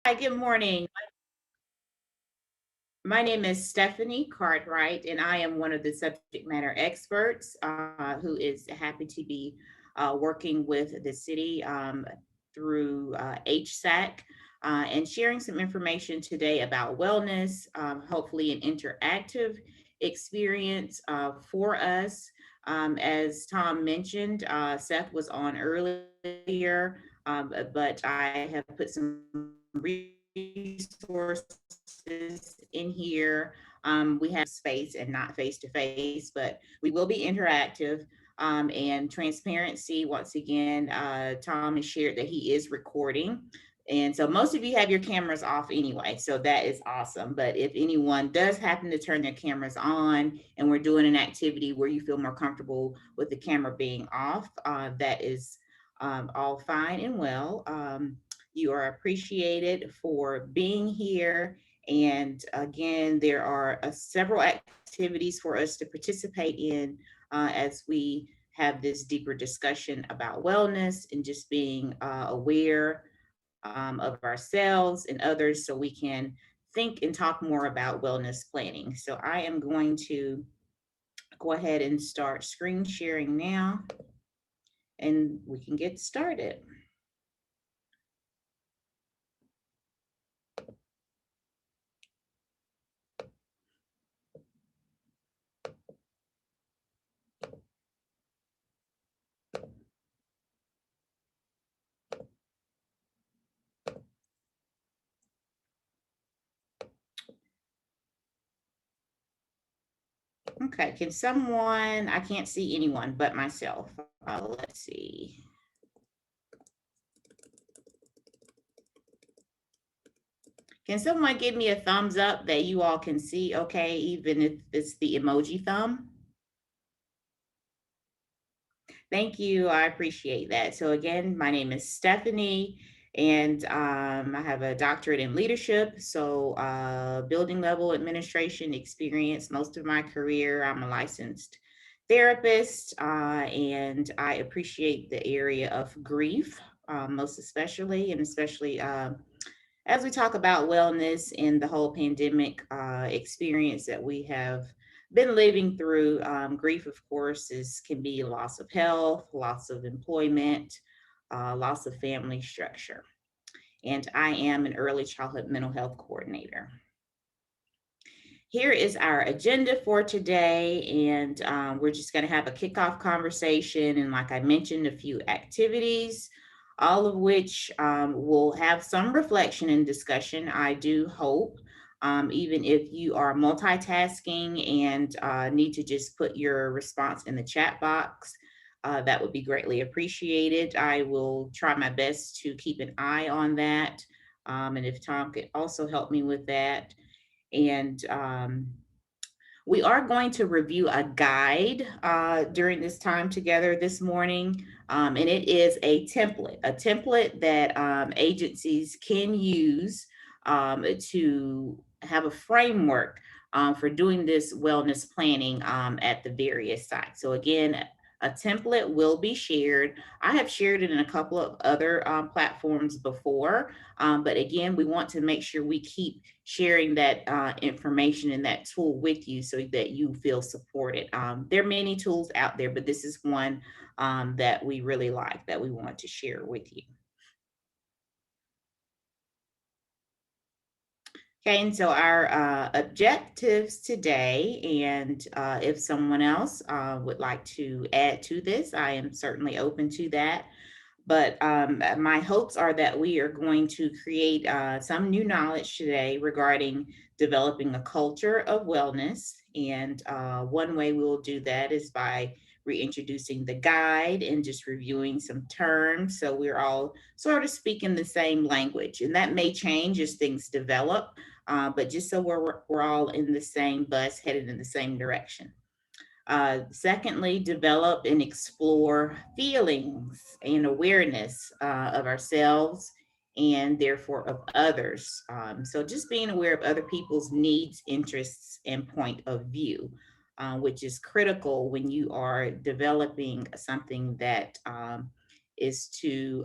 Hi, good morning. My name is Stephanie Cartwright, and I am one of the subject matter experts who is happy to be working with the city through HSAC and sharing some information today about wellness, hopefully an interactive experience for us. As Tom mentioned, Seth was on earlier, but I have put some resources in here. We have space and not face to face, but we will be interactive. And transparency, once again, Tom has shared that he is recording. And so most of you have your cameras off anyway, so that is awesome. But if anyone does happen to turn their cameras on and we're doing an activity where you feel more comfortable with the camera being off, that is all fine and well. You are appreciated for being here. And again, there are several activities for us to participate in as we have this deeper discussion about wellness and just being aware of ourselves and others so we can think and talk more about wellness planning. So I am going to go ahead and start screen sharing now and we can get started. Okay, can someone, I can't see anyone but myself. Let's see. Can someone give me a thumbs up that you all can see okay, even if it's the emoji thumb? Thank you. I appreciate that. So, again, my name is Stephanie, and I have a doctorate in leadership. So, building level administration experience most of my career. I'm a licensed therapist, and I appreciate the area of grief, most especially, and especially as we talk about wellness and the whole pandemic experience that we have been living through. Grief, of course, is can be loss of health, loss of employment, loss of family structure. And I am an early childhood mental health coordinator. Here is our agenda for today, and we're just going to have a kickoff conversation. And like I mentioned, a few activities, all of which will have some reflection and discussion. I do hope, even if you are multitasking and need to just put your response in the chat box. That would be greatly appreciated. I will try my best to keep an eye on that. And if Tom could also help me with that. And we are going to review a guide during this time together this morning. And it is a template that agencies can use to have a framework for doing this wellness planning at the various sites. So, again, a template will be shared. I have shared it in a couple of other platforms before, but again, we want to make sure we keep sharing that information and that tool with you so that you feel supported. There are many tools out there, but this is one that we really like that we want to share with you. Okay, and so our objectives today, and if someone else would like to add to this, I am certainly open to that. But my hopes are that we are going to create some new knowledge today regarding developing a culture of wellness. And one way we will do that is by reintroducing the guide and just reviewing some terms. So we're all sort of speaking the same language. And that may change as things develop, but just so we're all in the same bus, headed in the same direction. Secondly, develop and explore feelings and awareness of ourselves and therefore of others. So, just being aware of other people's needs, interests, and point of view, which is critical when you are developing something that is to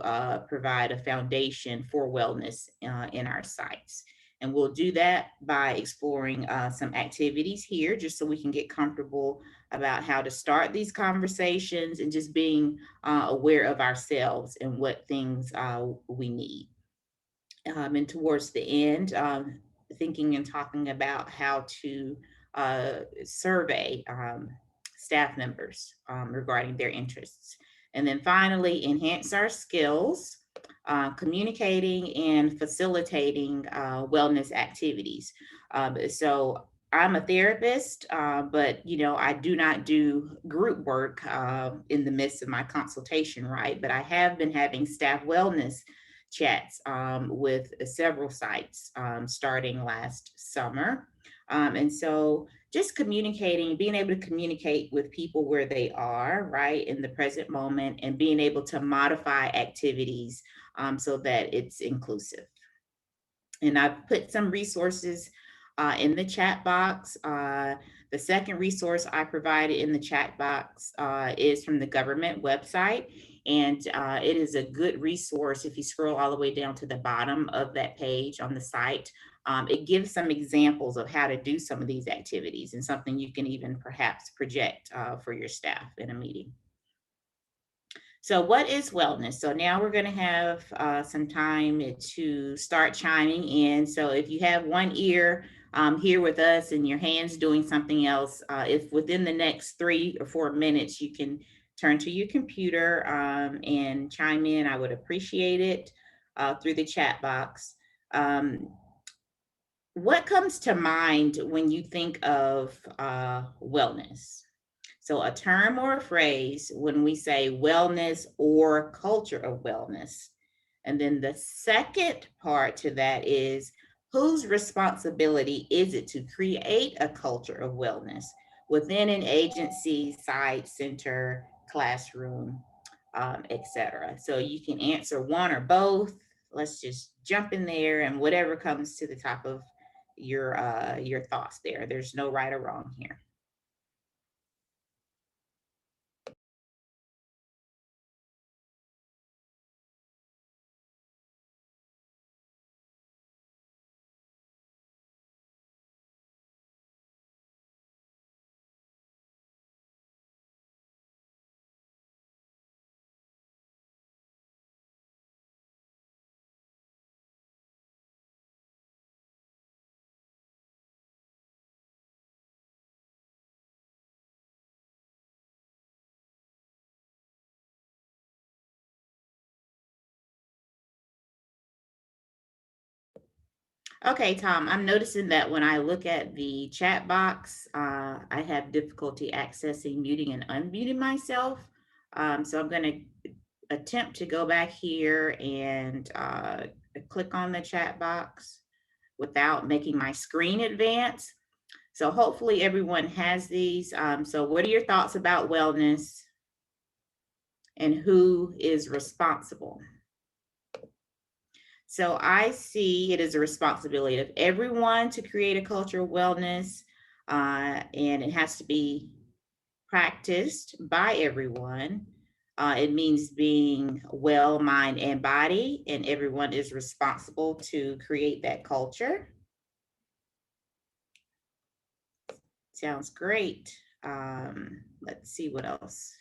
provide a foundation for wellness in our sites. And we'll do that by exploring some activities here, just so we can get comfortable about how to start these conversations and just being aware of ourselves and what things we need. And towards the end, thinking and talking about how to survey staff members regarding their interests. And then finally, enhance our skills, communicating and facilitating wellness activities. So I'm a therapist, but I do not do group work in the midst of my consultation, right? But I have been having staff wellness chats with several sites starting last summer. And so just communicating, being able to communicate with people where they are, right, in the present moment, and being able to modify activities so that it's inclusive. And I've put some resources in the chat box. The second resource I provided in the chat box is from the government website. And it is a good resource if you scroll all the way down to the bottom of that page on the site. It gives some examples of how to do some of these activities and something you can even perhaps project for your staff in a meeting. So what is wellness? So now we're going to have some time to start chiming in. So if you have one ear here with us and your hands doing something else, if within the next 3 or 4 minutes you can turn to your computer and chime in, I would appreciate it through the chat box. What comes to mind when you think of wellness? So a term or a phrase when we say wellness or culture of wellness. And then the second part to that is, whose responsibility is it to create a culture of wellness within an agency, site, center, classroom, etc. So you can answer one or both. Let's just jump in there, and whatever comes to the top of your thoughts there. There's no right or wrong here. Okay, Tom, I'm noticing that when I look at the chat box, I have difficulty accessing muting and unmuting myself. So I'm going to attempt to go back here and click on the chat box without making my screen advance. So hopefully everyone has these. So what are your thoughts about wellness and who is responsible? So I see it as a responsibility of everyone to create a culture of wellness, and it has to be practiced by everyone. It means being well, mind, and body, and everyone is responsible to create that culture. Sounds great. Let's see what else.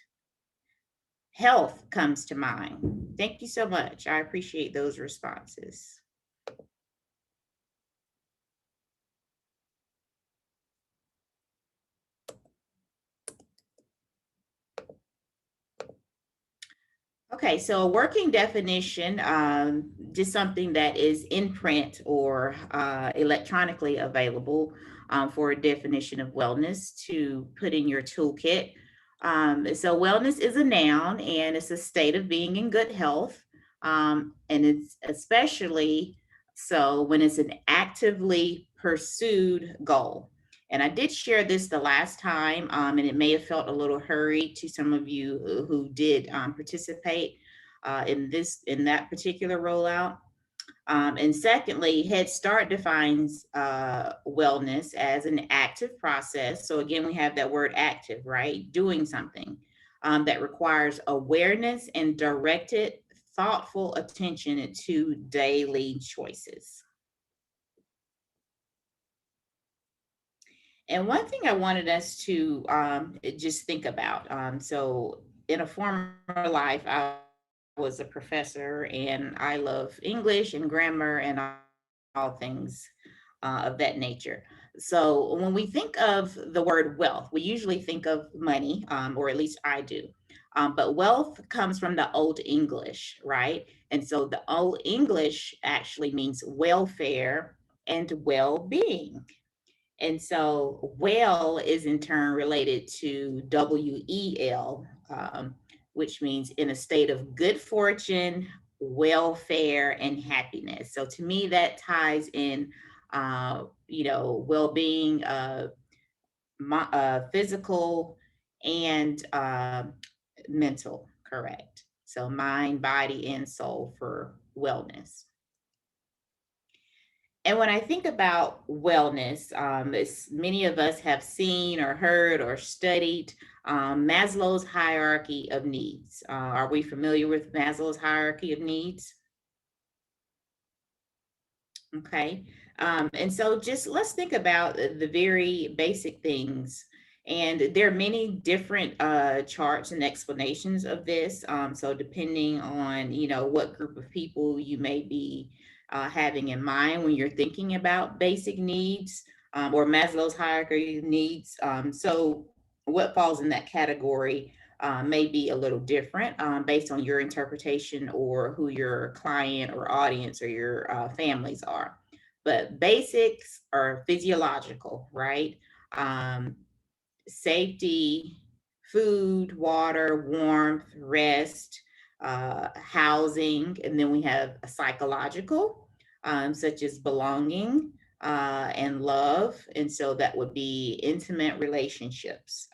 Health comes to mind. Thank you so much. I appreciate those responses. Okay, so a working definition, just something that is in print or electronically available for a definition of wellness to put in your toolkit. So wellness is a noun, and it's a state of being in good health. And it's especially so when it's an actively pursued goal. And I did share this the last time, and it may have felt a little hurried to some of you who did participate in that particular rollout. And secondly, Head Start defines wellness as an active process. So again, we have that word active, right? Doing something that requires awareness and directed, thoughtful attention to daily choices. And one thing I wanted us to just think about. So, in a former life, I was a professor, and I love English and grammar and all things of that nature. So, when we think of the word wealth, we usually think of money, or at least I do. But wealth comes from the Old English, right? And so the Old English actually means welfare and well being. And so well is in turn related to WEL, which means in a state of good fortune, welfare, and happiness. So to me, that ties in, well-being, physical and mental, correct. So mind, body, and soul for wellness. And when I think about wellness, many of us have seen or heard or studied Maslow's hierarchy of needs. Are we familiar with Maslow's hierarchy of needs? Okay. And so just let's think about the very basic things. And there are many different charts and explanations of this. So depending on, what group of people you may be having in mind when you're thinking about basic needs or Maslow's hierarchy of needs. So what falls in that category may be a little different based on your interpretation or who your client or audience or your families are. But basics are physiological, right? Um, Safety, food, water, warmth, rest, housing, and then we have a psychological, such as belonging and love. And so that would be intimate relationships.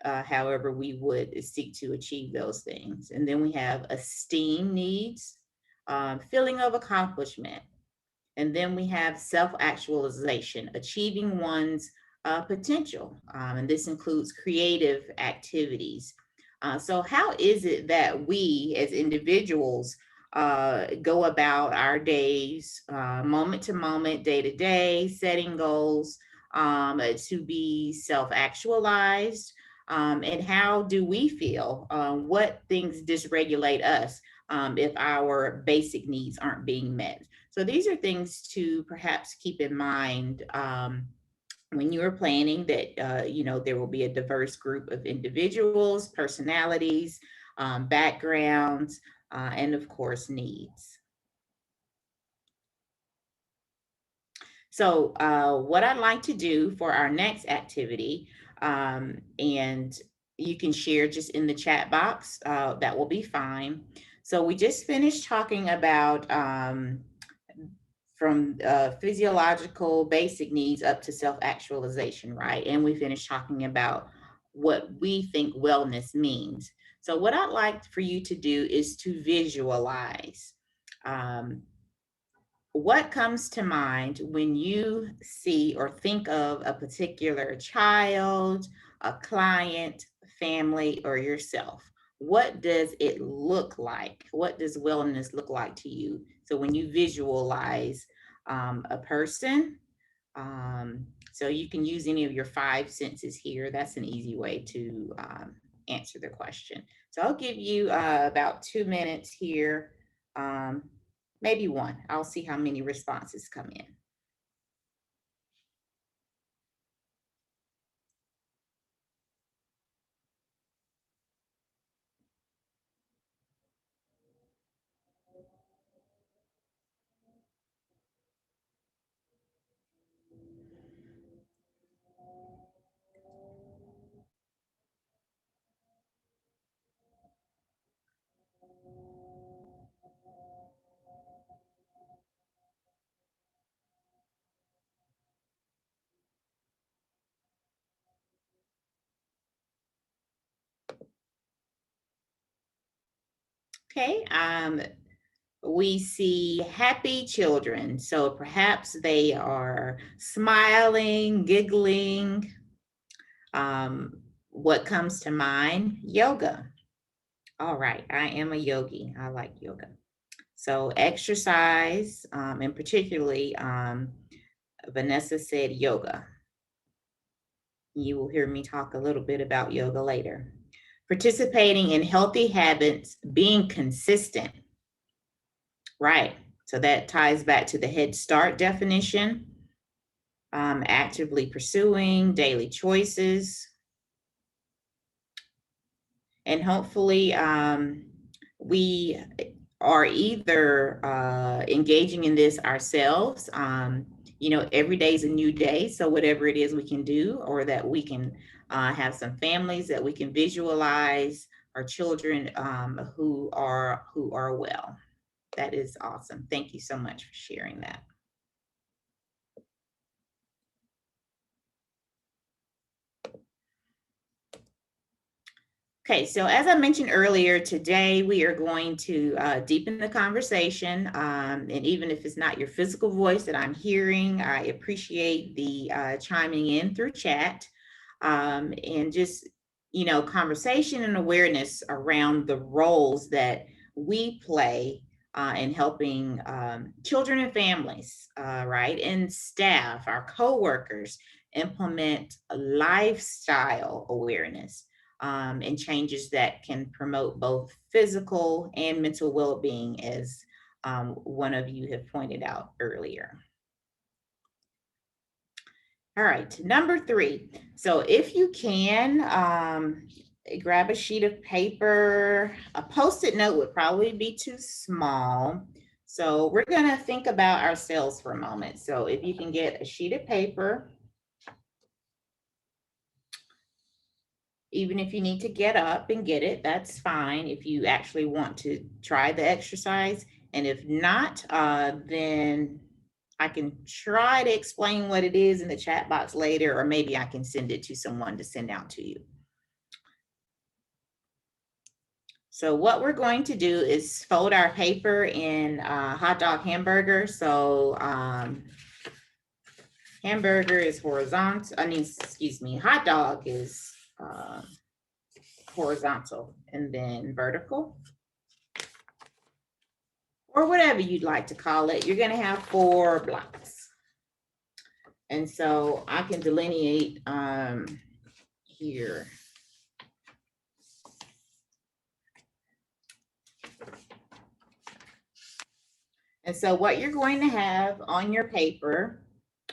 However we would seek to achieve those things. And then we have esteem needs, feeling of accomplishment. And then we have self actualization, achieving one's potential. And this includes creative activities. So, how is it that we as individuals go about our days, moment to moment, day to day, setting goals to be self actualized? And how do we feel? What things dysregulate us if our basic needs aren't being met? So these are things to perhaps keep in mind when you are planning that, there will be a diverse group of individuals, personalities, backgrounds, and of course, needs. So what I'd like to do for our next activity, and you can share just in the chat box, that will be fine. So we just finished talking about from physiological basic needs up to self-actualization, right? And we finished talking about what we think wellness means. So what I'd like for you to do is to visualize. Um, what comes to mind when you see or think of a particular child, a client, family, or yourself? What does it look like? What does wellness look like to you? So when you visualize a person, so you can use any of your five senses here. That's an easy way to answer the question. So I'll give you about 2 minutes here. Um, Maybe one. I'll see how many responses come in. Okay. We see happy children. So perhaps they are smiling, giggling. Um, what comes to mind? Yoga. All right, I am a yogi. I like yoga. So exercise, and particularly Vanessa said yoga. You will hear me talk a little bit about yoga later. Participating in healthy habits, being consistent. Right. So that ties back to the Head Start definition. Actively pursuing daily choices. And hopefully, we are either engaging in this ourselves. Every day is a new day. So whatever it is we can do, or that we can have some families that we can visualize our children who are well. That is awesome. Thank you so much for sharing that. Okay, so as I mentioned earlier, today we are going to deepen the conversation. And even if it's not your physical voice that I'm hearing, I appreciate the chiming in through chat, and just, conversation and awareness around the roles that we play in helping children and families, right? And staff, our coworkers, implement a lifestyle awareness, and changes that can promote both physical and mental well-being, as one of you have pointed out earlier. All right, number 3. So if you can, grab a sheet of paper. A Post-it note would probably be too small. So we're going to think about ourselves for a moment. So if you can get a sheet of paper, even if you need to get up and get it, that's fine if you actually want to try the exercise. And if not, then I can try to explain what it is in the chat box later, or maybe I can send it to someone to send out to you. So what we're going to do is fold our paper in hot dog hamburger. So hamburger is horizontal. Hot dog is horizontal, and then vertical, or whatever you'd like to call it. You're going to have 4 blocks. And so I can delineate here. And so what you're going to have on your paper,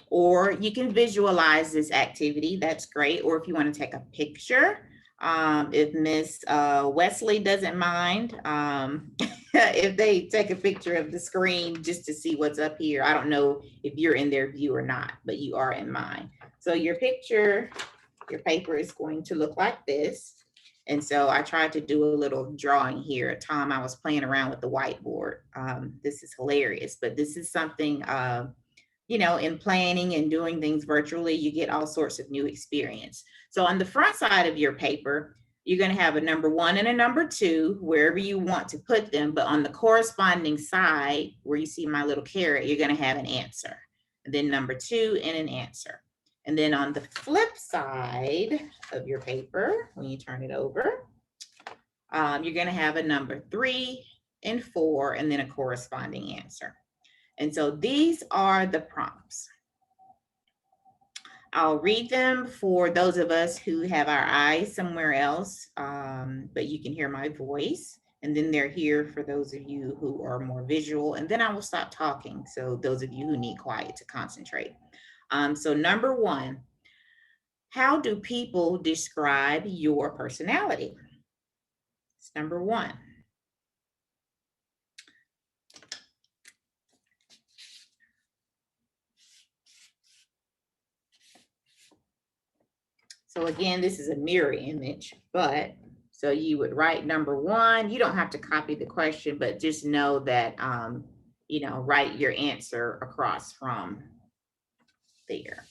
or you can visualize this activity, that's great. Or if you want to take a picture, if Miss Wesley doesn't mind, if they take a picture of the screen just to see what's up here. I don't know if you're in their view or not, but you are in mine. So your paper is going to look like this. And so I tried to do a little drawing here. Tom, I was playing around with the whiteboard. This is hilarious, but this is something, in planning and doing things virtually, you get all sorts of new experience. So on the front side of your paper, you're going to have a number 1 and a number 2, wherever you want to put them. But on the corresponding side, where you see my little carrot, you're going to have an answer. And then number 2 and an answer. And then on the flip side of your paper, when you turn it over, you're going to have a number 3 and 4, and then a corresponding answer. And so these are the prompts. I'll read them for those of us who have our eyes somewhere else, but you can hear my voice. And then they're here for those of you who are more visual. And then I will stop talking. So those of you who need quiet to concentrate. So number 1, how do people describe your personality? It's number 1. So again, this is a mirror image, but so you would write number 1. You don't have to copy the question, but just know that, write your answer across from there.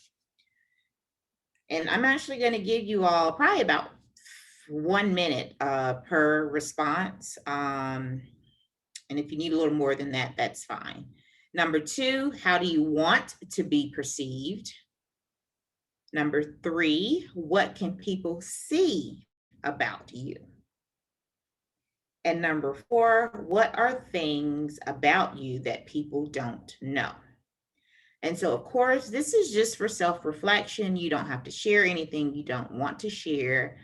And I'm actually going to give you all probably about 1 minute per response. And if you need a little more than that, that's fine. Number 2, how do you want to be perceived? Number 3, what can people see about you? And number 4, what are things about you that people don't know? And so, of course, this is just for self reflection. You don't have to share anything you don't want to share.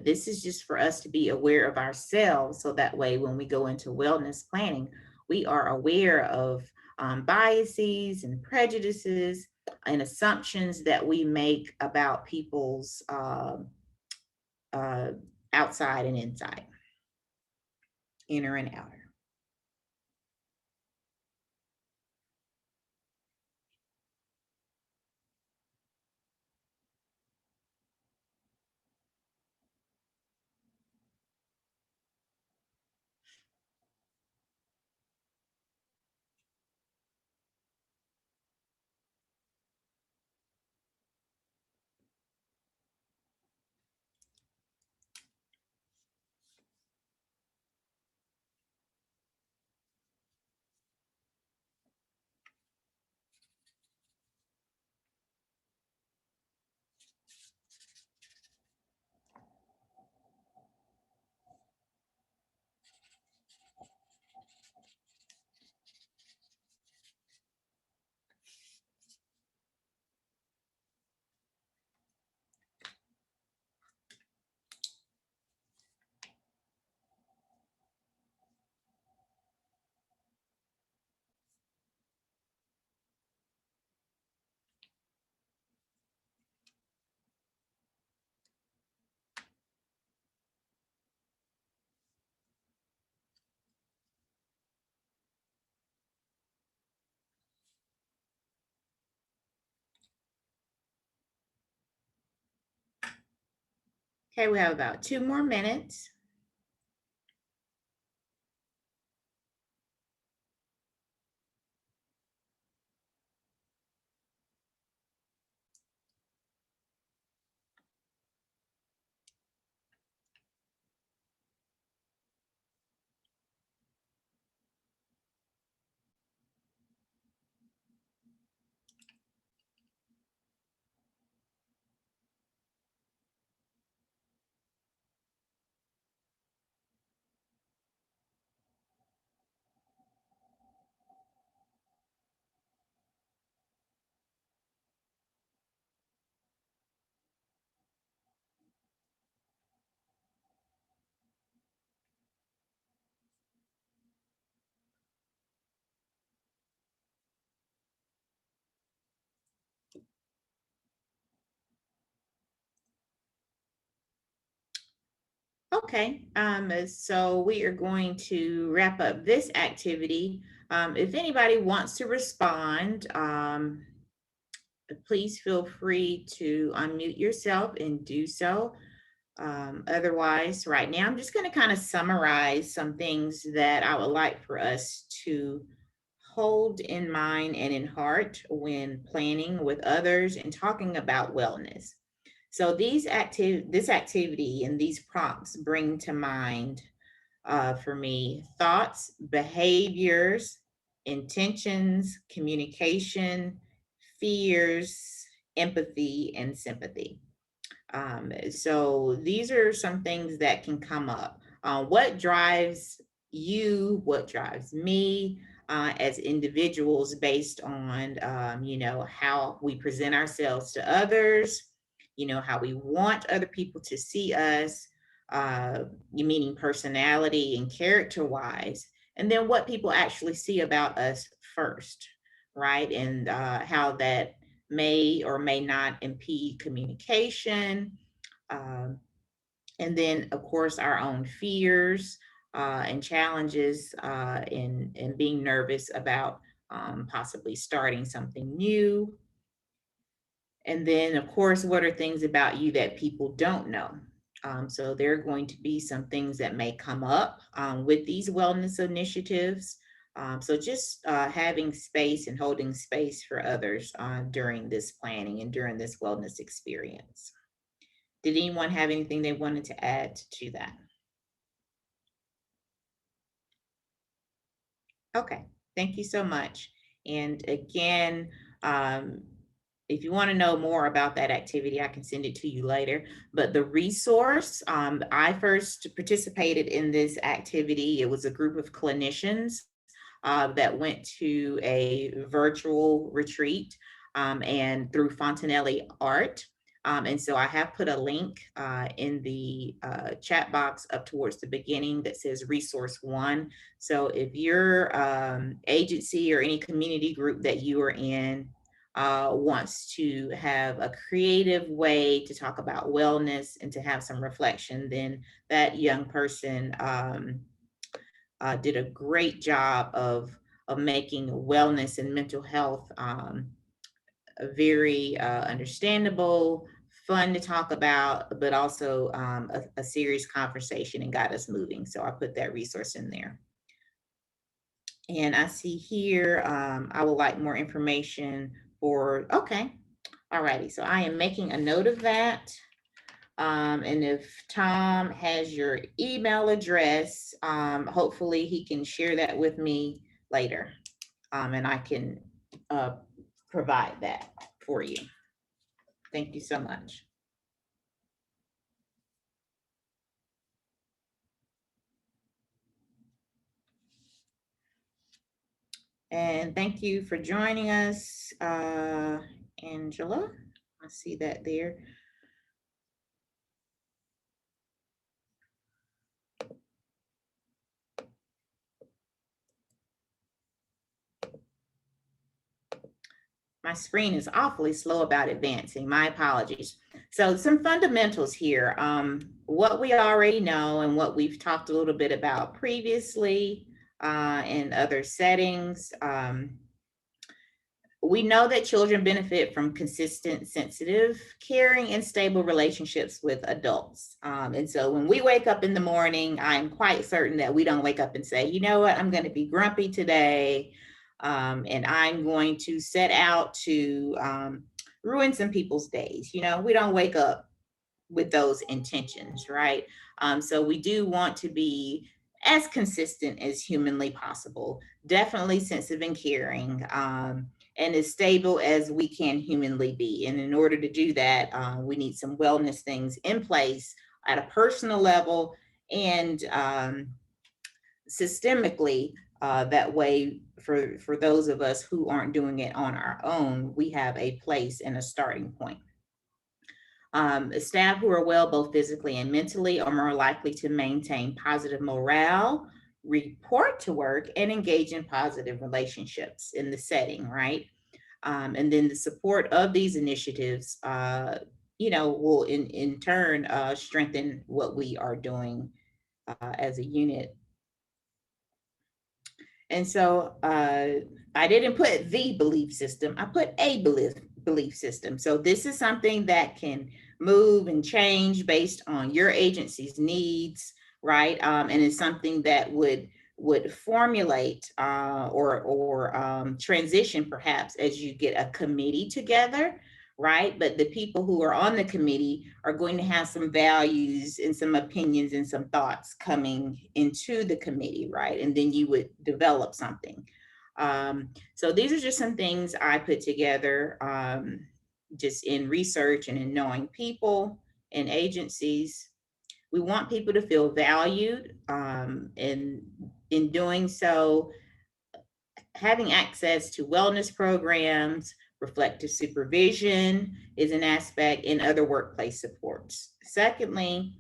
This is just for us to be aware of ourselves. So that way, when we go into wellness planning, we are aware of biases and prejudices and assumptions that we make about people's uh, outside and inside, inner and outer. Okay, we have about 2 more minutes. Okay, so we are going to wrap up this activity. If anybody wants to respond, please feel free to unmute yourself and do so. Otherwise, right now, I'm just going to kind of summarize some things that I would like for us to hold in mind and in heart when planning with others and talking about wellness. So this activity and these prompts bring to mind for me thoughts, behaviors, intentions, communication, fears, empathy, and sympathy. So these are some things that can come up. What drives you? What drives me as individuals based on, how we present ourselves to others, how we want other people to see us, meaning personality and character wise, and then what people actually see about us first, right? And how that may or may not impede communication. Um, and then, of course, our own fears and challenges in being nervous about possibly starting something new. And then, of course, what are things about you that people don't know? So there are going to be some things that may come up with these wellness initiatives. So just having space and holding space for others during this planning and during this wellness experience. Did anyone have anything they wanted to add to that? Okay, thank you so much. And again, um, if you want to know more about that activity, I can send it to you later. But the resource, I first participated in this activity. It was a group of clinicians that went to a virtual retreat and through Fontanelli Art. And so I have put a link in the chat box up towards the beginning that says resource one. So if your agency or any community group that you are in wants to have a creative way to talk about wellness and to have some reflection, then that young person did a great job of making wellness and mental health very understandable, fun to talk about, but also a serious conversation and got us moving. So I put that resource in there. And I see here, I would like more information for, okay. All righty. So I am making a note of that. And if Tom has your email address, hopefully he can share that with me later. And I can provide that for you. Thank you so much. And thank you for joining us, Angela. I see that there. My screen is awfully slow about advancing. My apologies. So some fundamentals here. What we already know and what we've talked a little bit about previously in other settings. We know that children benefit from consistent, sensitive, caring, and stable relationships with adults. And so when we wake up in the morning, I'm quite certain that we don't wake up and say, you know what, I'm going to be grumpy today. And I'm going to set out to ruin some people's days. You know, we don't wake up with those intentions, right? So we do want to be as consistent as humanly possible, definitely sensitive and caring, and as stable as we can humanly be. And in order to do that, we need some wellness things in place at a personal level and systemically. That way, for those of us who aren't doing it on our own, we have a place and a starting point. Staff who are well, both physically and mentally, are more likely to maintain positive morale, report to work, and engage in positive relationships in the setting, right? And then the support of these initiatives, will in turn strengthen what we are doing as a unit. And so I didn't put the belief system, I put a belief system. So this is something that can move and change based on your agency's needs, right? And it's something that would formulate or transition perhaps as you get a committee together, right? But the people who are on the committee are going to have some values and some opinions and some thoughts coming into the committee, right? And then you would develop something. So these are just some things I put together just in research and in knowing people and agencies. We want people to feel valued, and in doing so, having access to wellness programs, reflective supervision is an aspect, in other workplace supports. Secondly,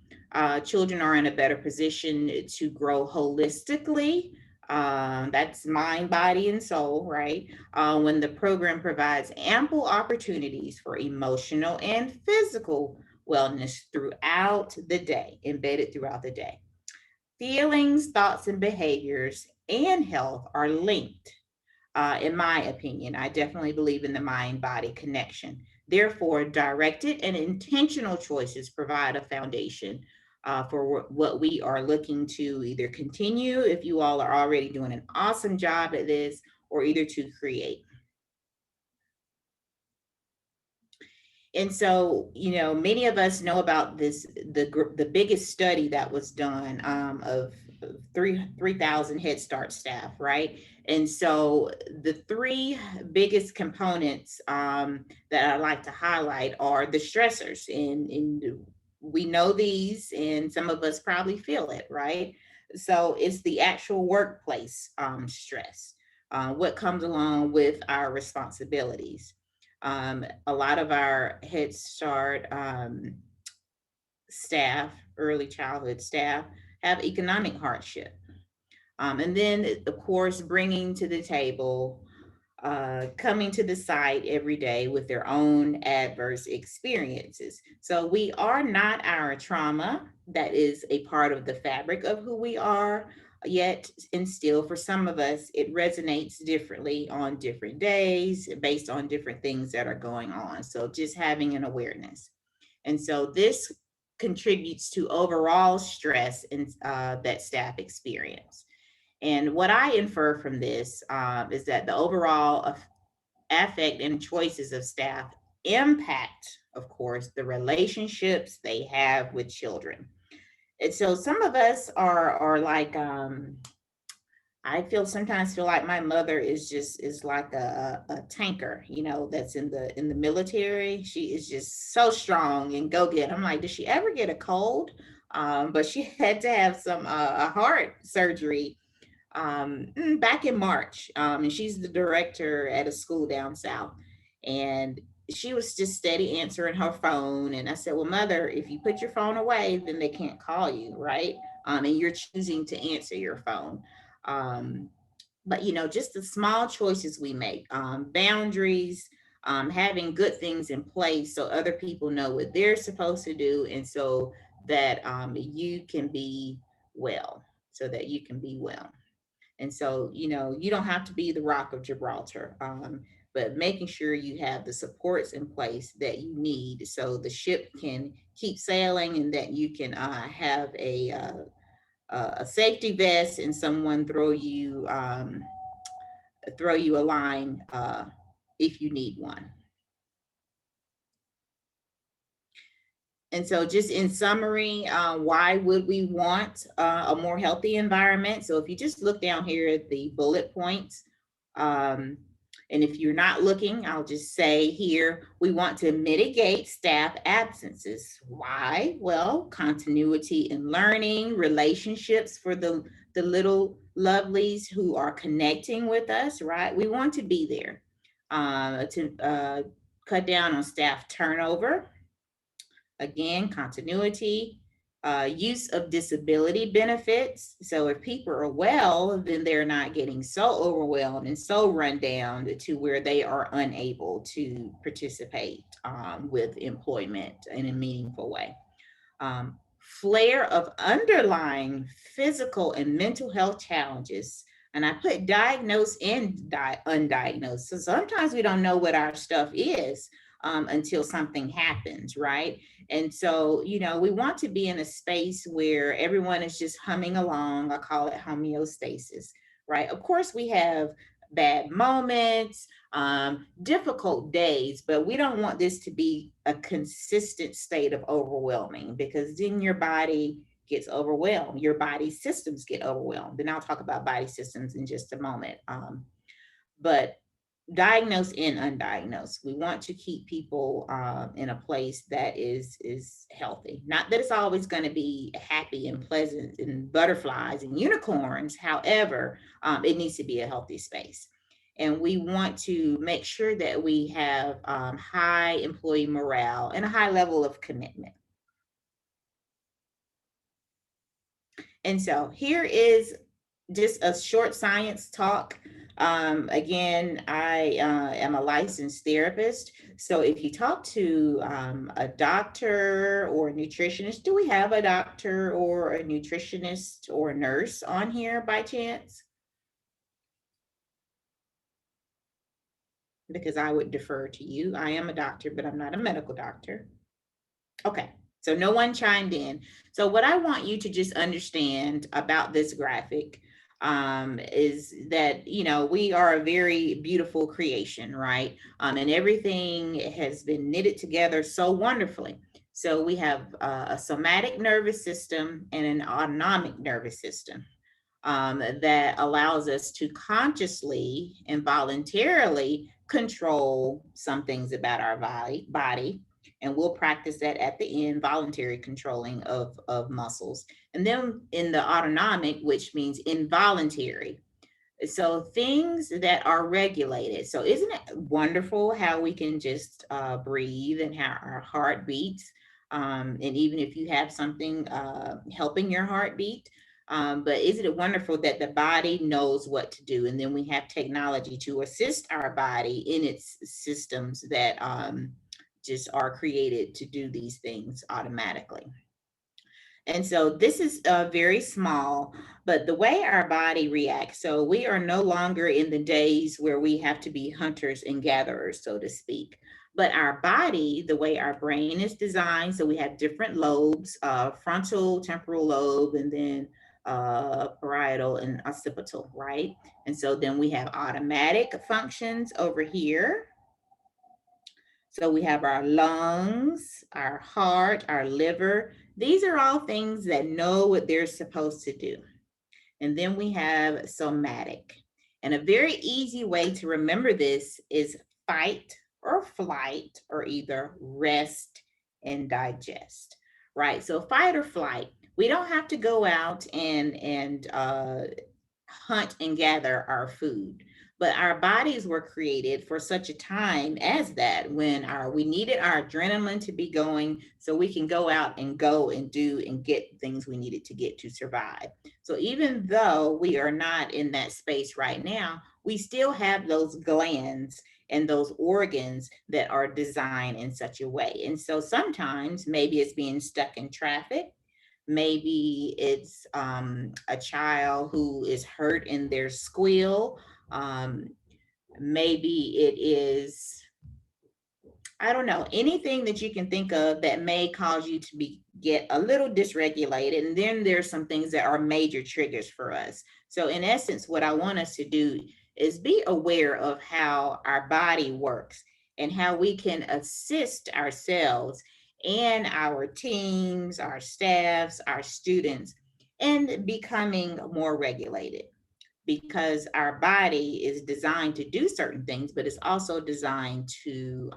children are in a better position to grow holistically. That's mind, body, and soul, right? When the program provides ample opportunities for emotional and physical wellness throughout the day, embedded throughout the day. Feelings, thoughts, and behaviors and health are linked. In my opinion, I definitely believe in the mind body connection. Therefore, directed and intentional choices provide a foundation for what we are looking to either continue, if you all are already doing an awesome job at this, or either to create. And so, many of us know about this, the biggest study that was done of 3,000 Head Start staff, right? And so the three biggest components that I like to highlight are the stressors, and we know these, and some of us probably feel it, right? So it's the actual workplace stress, what comes along with our responsibilities. A lot of our Head Start staff, early childhood staff, have economic hardship. And then, of course, bringing to the table, coming to the site every day with their own adverse experiences. So we are not our trauma. That is a part of the fabric of who we are. Yet, and still, for some of us, it resonates differently on different days based on different things that are going on. So, just having an awareness. And so, this contributes to overall stress and that staff experience. And what I infer from this is that the overall affect and choices of staff impact, of course, the relationships they have with children. And so some of us are like, I feel sometimes feel like my mother is like a tanker, that's in the military. She is just so strong and go get. I'm like, did she ever get a cold? But she had to have some a heart surgery back in March. And she's the director at a school down south. And she was just steady answering her phone. And I said, well, mother, if you put your phone away, then they can't call you, right? And you're choosing to answer your phone. Um, but just the small choices we make, boundaries, having good things in place so other people know what they're supposed to do, and so that you can be well, so that you can be well. And so, you don't have to be the Rock of Gibraltar, but making sure you have the supports in place that you need so the ship can keep sailing, and that you can have a safety vest and someone throw you a line if you need one. And so, just in summary, why would we want a more healthy environment? So, if you just look down here at the bullet points, um, and if you're not looking, I'll just say here, we want to mitigate staff absences. Why? Well, continuity in learning, relationships for the little lovelies who are connecting with us, right? We want to be there to cut down on staff turnover. Again, continuity, use of disability benefits. So if people are well, then they're not getting so overwhelmed and so run down to where they are unable to participate with employment in a meaningful way. Flare of underlying physical and mental health challenges. And I put diagnosed and undiagnosed. So sometimes we don't know what our stuff is until something happens, right? And so, we want to be in a space where everyone is just humming along. I call it homeostasis, right? Of course, we have bad moments, difficult days, but we don't want this to be a consistent state of overwhelming, because then your body gets overwhelmed, your body systems get overwhelmed. And I'll talk about body systems in just a moment. But diagnosed and undiagnosed, we want to keep people in a place that is healthy. Not that it's always going to be happy and pleasant and butterflies and unicorns. However, it needs to be a healthy space. And we want to make sure that we have high employee morale and a high level of commitment. And so here is just a short science talk. Again, I am a licensed therapist. So if you talk to a doctor or a nutritionist, do we have a doctor or a nutritionist or a nurse on here by chance? Because I would defer to you. I am a doctor, but I'm not a medical doctor. Okay. So no one chimed in. So what I want you to just understand about this graphic is that, we are a very beautiful creation, right? And everything has been knitted together so wonderfully. So we have a somatic nervous system and an autonomic nervous system. that allows us to consciously and voluntarily control some things about our body. And we'll practice that at the end, voluntary controlling of muscles. And then in the autonomic, which means involuntary, so things that are regulated. So isn't it wonderful how we can just breathe and how our heart beats? And even if you have something helping your heartbeat, but isn't it wonderful that the body knows what to do? And then we have technology to assist our body in its systems that just are created to do these things automatically. And so this is very small, but the way our body reacts, so we are no longer in the days where we have to be hunters and gatherers, so to speak. But our body, the way our brain is designed, so we have different lobes, frontal, temporal lobe, and then parietal and occipital, right? And so then we have automatic functions over here. So we have our lungs, our heart, our liver. These are all things that know what they're supposed to do. And then we have somatic. And a very easy way to remember this is fight or flight, or either rest and digest, right? So fight or flight. We don't have to go out and hunt and gather our food. But our bodies were created for such a time as that, when we needed our adrenaline to be going so we can go out and go and do and get things we needed to get to survive. So even though we are not in that space right now, we still have those glands and those organs that are designed in such a way. And so sometimes maybe it's being stuck in traffic. Maybe it's a child who is hurt in their squeal. Um, Maybe it is, I don't know, anything that you can think of that may cause you to get a little dysregulated. And then there's some things that are major triggers for us. So in essence, what I want us to do is be aware of how our body works and how we can assist ourselves and our teams, our staffs, our students in becoming more regulated, because our body is designed to do certain things, but it's also designed to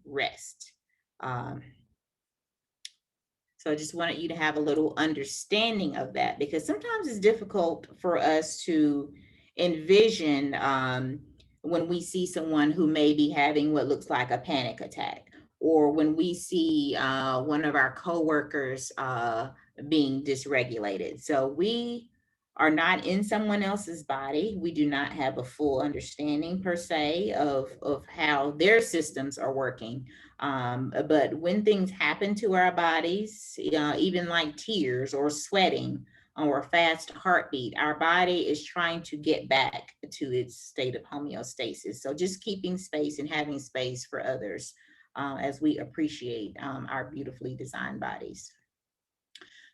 rest. Um, so I just wanted you to have a little understanding of that, because sometimes it's difficult for us to envision when we see someone who may be having what looks like a panic attack, or when we see one of our coworkers being dysregulated. So we are not in someone else's body. We do not have a full understanding per se of how their systems are working. But when things happen to our bodies, even like tears or sweating or a fast heartbeat, our body is trying to get back to its state of homeostasis. So just keeping space and having space for others as we appreciate our beautifully designed bodies.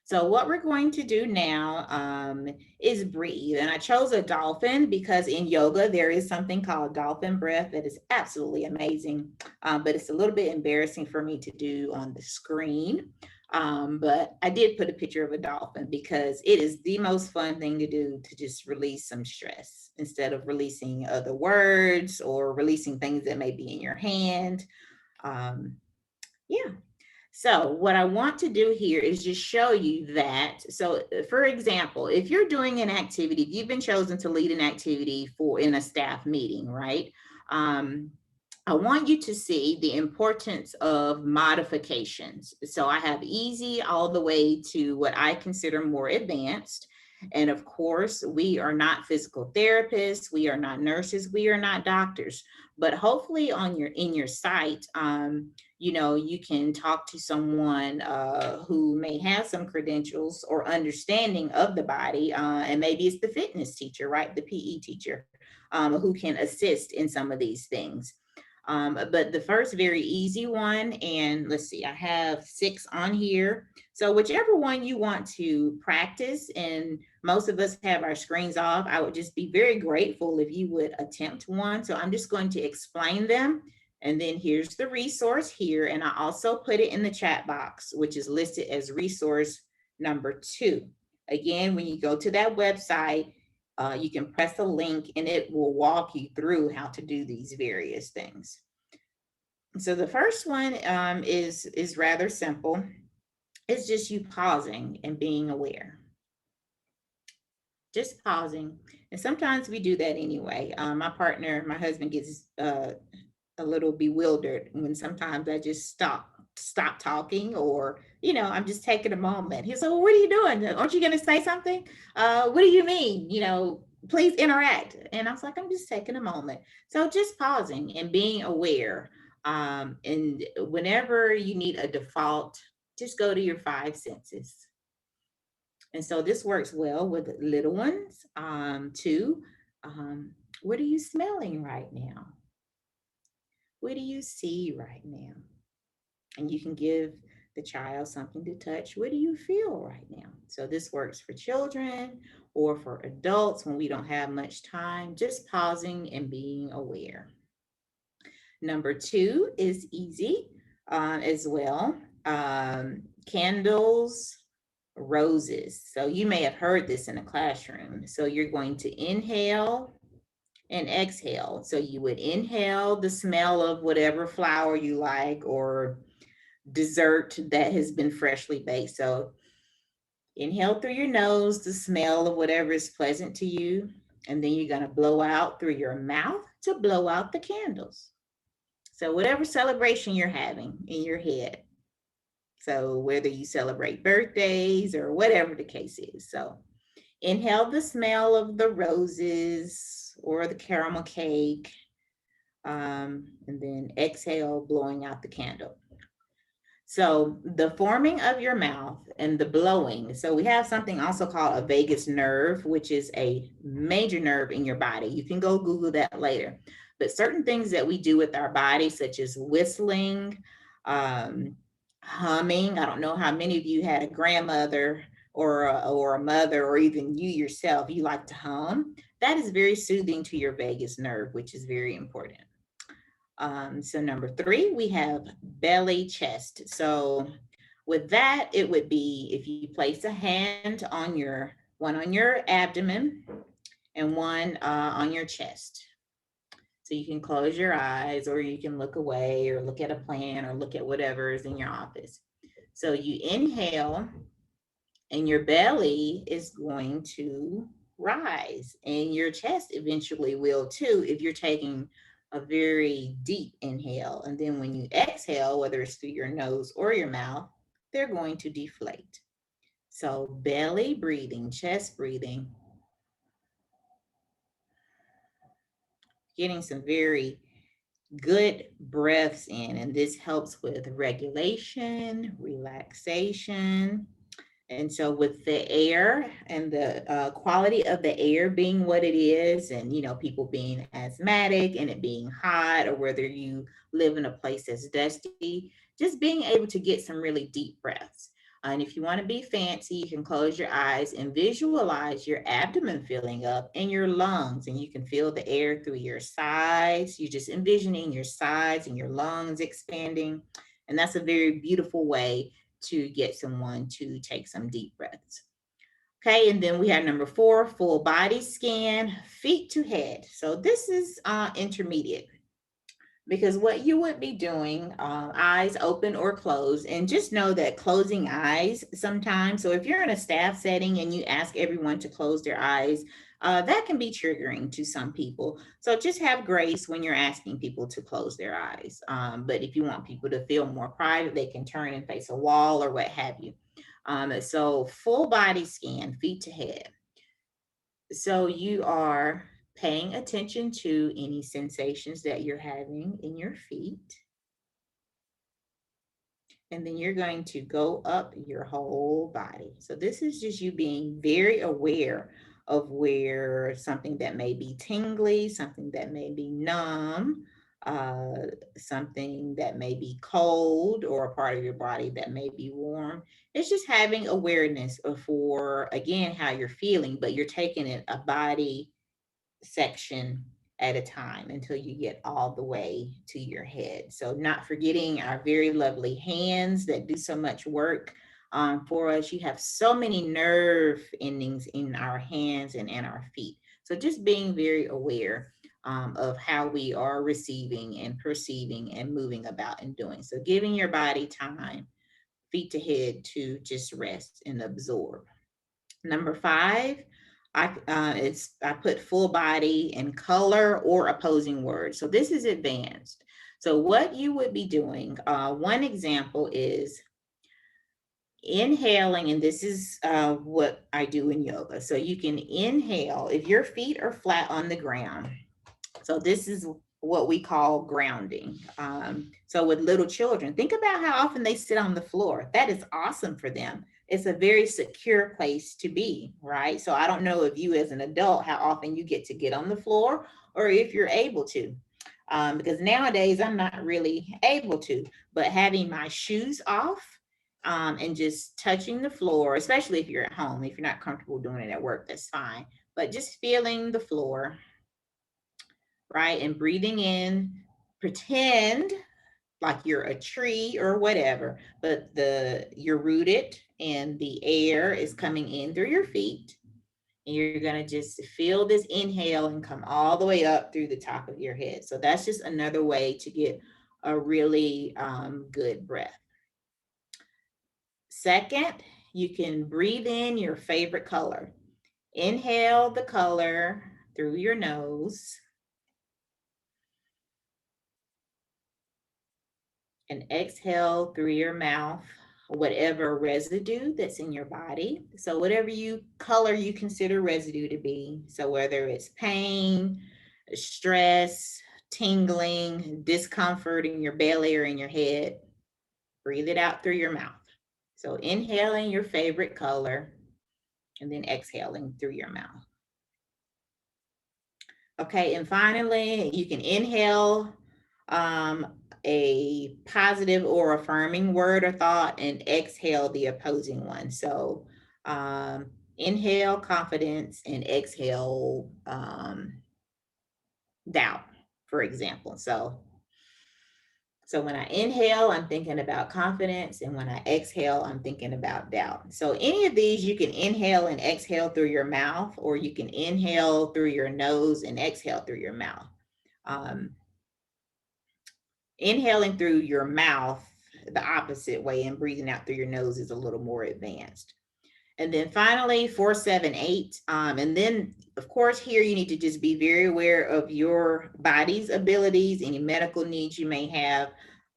So what we're going to do now is breathe. And I chose a dolphin because in yoga, there is something called dolphin breath that is absolutely amazing, but it's a little bit embarrassing for me to do on the screen. But I did put a picture of a dolphin because it is the most fun thing to do, to just release some stress instead of releasing other words or releasing things that may be in your hand. Yeah. So what I want to do here is just show you that. So for example, if you're doing an activity, if you've been chosen to lead an activity in a staff meeting, right? I want you to see the importance of modifications. So I have easy all the way to what I consider more advanced. And of course, we are not physical therapists, we are not nurses, we are not doctors. But hopefully in your site, you can talk to someone who may have some credentials or understanding of the body, and maybe it's the fitness teacher, right? The PE teacher, who can assist in some of these things. But the first very easy one, and let's see, I have 6 on here. So whichever one you want to practice, and most of us have our screens off, I would just be very grateful if you would attempt one. So I'm just going to explain them. And then here's the resource here. And I also put it in the chat box, which is listed as resource number 2. Again, when you go to that website, you can press a link and it will walk you through how to do these various things. So the first one is rather simple. It's just you pausing and being aware. Just pausing. And sometimes we do that anyway. My partner, my husband gets a little bewildered when sometimes I just stop talking, or I'm just taking a moment. He's like, well, what are you doing? Aren't you going to say something? What do you mean? Please interact. And I was like, I'm just taking a moment. So just pausing and being aware. And whenever you need a default, just go to your five senses. And so this works well with little ones. Too, what are you smelling right now? What do you see right now? And you can give the child something to touch. What do you feel right now? So this works for children or for adults when we don't have much time, just pausing and being aware. Number two is easy as well. Candles, roses. So you may have heard this in a classroom. So you're going to inhale and exhale. So you would inhale the smell of whatever flower you like or dessert that has been freshly baked. So inhale through your nose the smell of whatever is pleasant to you. And then you're going to blow out through your mouth to blow out the candles. So whatever celebration you're having in your head. So whether you celebrate birthdays or whatever the case is. So inhale the smell of the roses or the caramel cake. And then exhale, blowing out the candle. So the forming of your mouth and the blowing. So we have something also called a vagus nerve, which is a major nerve in your body. You can go Google that later. But certain things that we do with our body, such as whistling, um, humming. I don't know how many of you had a grandmother or a mother, or even you yourself, you like to hum. That is very soothing to your vagus nerve, which is very important. So number three, we have belly chest. So with that, it would be if you place a hand on one on your abdomen and one on your chest. So you can close your eyes, or you can look away, or look at a plan, or look at whatever is in your office. So you inhale and your belly is going to rise, and your chest eventually will too if you're taking a very deep inhale. And then when you exhale, whether it's through your nose or your mouth, they're going to deflate. So belly breathing, chest breathing, getting some very good breaths in. And this helps with regulation, relaxation. And so with the air and the quality of the air being what it is, and people being asthmatic and it being hot, or whether you live in a place that's dusty, just being able to get some really deep breaths. And if you want to be fancy, you can close your eyes and visualize your abdomen filling up and your lungs, and you can feel the air through your sides. You're just envisioning your sides and your lungs expanding. And that's a very beautiful way to get someone to take some deep breaths. Okay, and then we have number four, full body scan, feet to head. So this is intermediate, because what you would be doing, eyes open or closed, and just know that closing eyes sometimes, so if you're in a staff setting and you ask everyone to close their eyes, that can be triggering to some people. So just have grace when you're asking people to close their eyes. But if you want people to feel more private, they can turn and face a wall or what have you. So full body scan, feet to head. So you are paying attention to any sensations that you're having in your feet. And then you're going to go up your whole body. So this is just you being very aware of where something that may be tingly, something that may be numb, uh, something that may be cold, or a part of your body that may be warm. It's just having awareness for, again, how you're feeling, but you're taking it a body section at a time until you get all the way to your head. So not forgetting our very lovely hands that do so much work for us. You have so many nerve endings in our hands and in our feet. So just being very aware of how we are receiving and perceiving and moving about and doing. So giving your body time, feet to head, to just rest and absorb. Number five, I put full body and color or opposing words. So this is advanced. So what you would be doing, one example is inhaling, and this is what I do in yoga. So you can inhale if your feet are flat on the ground. So this is what we call grounding. So with little children, think about how often they sit on the floor. That is awesome for them. It's a very secure place to be, right? So I don't know if you as an adult, how often you get on the floor or if you're able to. Because nowadays I'm not really able to, but having my shoes off and just touching the floor, especially if you're at home, if you're not comfortable doing it at work, that's fine. But just feeling the floor, right? And breathing in, pretend like you're a tree or whatever, but you're rooted and the air is coming in through your feet. And you're gonna just feel this inhale and come all the way up through the top of your head. So that's just another way to get a really good breath. Second, you can breathe in your favorite color. Inhale the color through your nose and exhale through your mouth whatever residue that's in your body. So whatever you color you consider residue to be. So whether it's pain, stress, tingling, discomfort in your belly or in your head, breathe it out through your mouth. So inhaling your favorite color and then exhaling through your mouth. Okay, and finally, you can inhale a positive or affirming word or thought and exhale the opposing one. So inhale confidence and exhale doubt, for example. So when I inhale, I'm thinking about confidence, and when I exhale, I'm thinking about doubt. So any of these, you can inhale and exhale through your mouth, or you can inhale through your nose and exhale through your mouth. Um, Inhaling through your mouth the opposite way and breathing out through your nose is a little more advanced. And then finally, 478. And then, of course, here you need to just be very aware of your body's abilities, any medical needs you may have.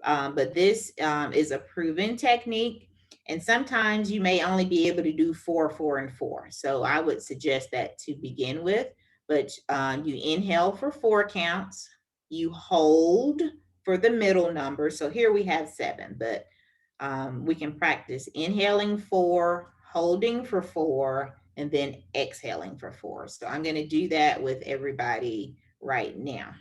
But this is a proven technique. And sometimes you may only be able to do 4, 4, and 4. So I would suggest that to begin with. But you inhale for 4 counts, you hold for the middle number. So here we have 7, but we can practice inhaling 4, holding for 4, and then exhaling for 4. So I'm going to do that with everybody right now.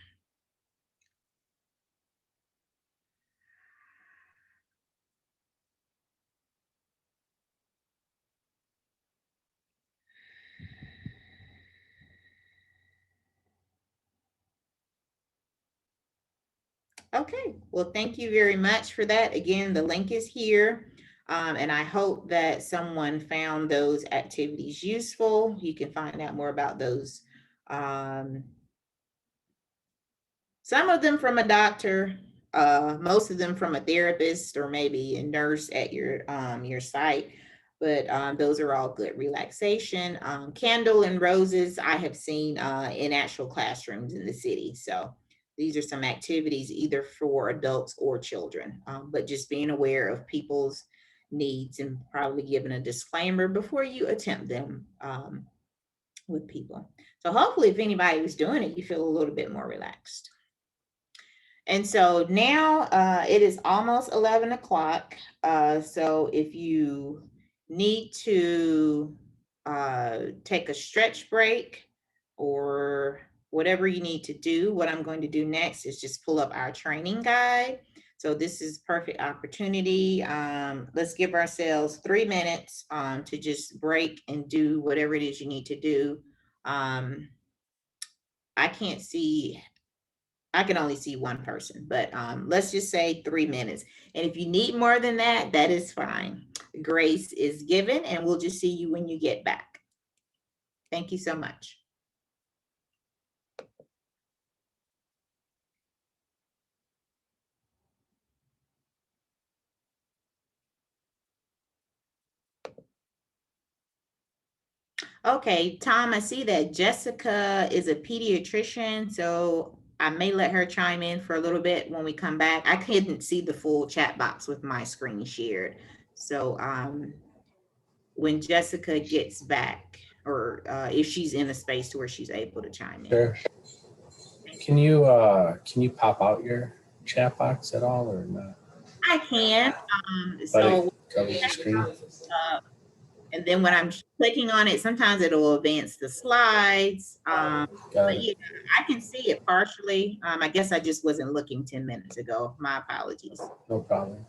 Okay, well, thank you very much for that. Again, the link is here. And I hope that someone found those activities useful. You can find out more about those. Some of them from a doctor, most of them from a therapist or maybe a nurse at your site. But those are all good relaxation. Candle and roses I have seen in actual classrooms in the city. So these are some activities either for adults or children, but just being aware of people's needs and probably giving a disclaimer before you attempt them with people. So hopefully if anybody was doing it, you feel a little bit more relaxed. And so now it is almost 11 o'clock. So if you need to take a stretch break or whatever you need to do, what I'm going to do next is just pull up our training guide. So this is perfect opportunity. Let's give ourselves 3 minutes to just break and do whatever it is you need to do. I can't see, I can only see one person, but let's just say 3 minutes. And if you need more than that, that is fine. grace is given, and we'll just see you when you get back. Thank you so much. Okay, Tom, I see that Jessica is a pediatrician, so I may let her chime in for a little bit when we come back. I couldn't see the full chat box with my screen shared. So when Jessica gets back, or if she's in a space to where she's able to chime in. Sure. Can you pop out your chat box at all or not? I can. But So it covers the screen. And then when I'm clicking on it, sometimes it'll advance the slides. Got But it. yeah, I can see it partially. I guess I just wasn't looking 10 minutes ago. My apologies. No problem.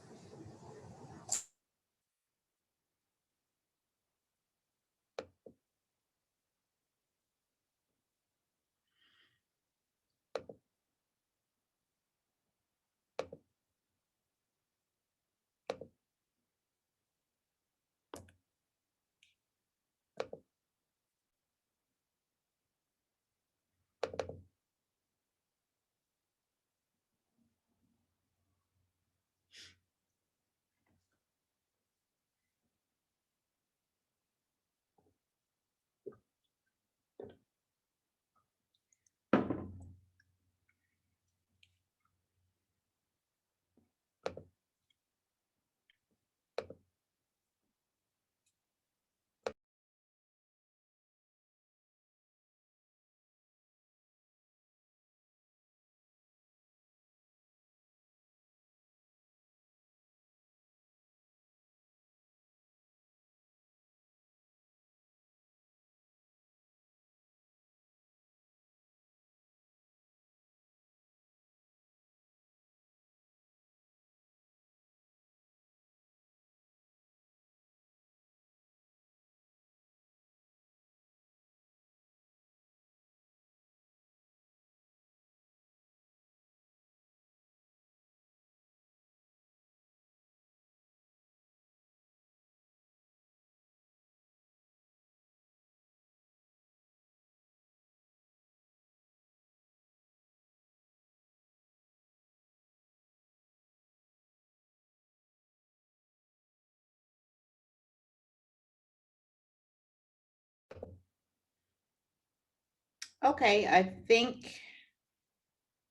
Okay, I think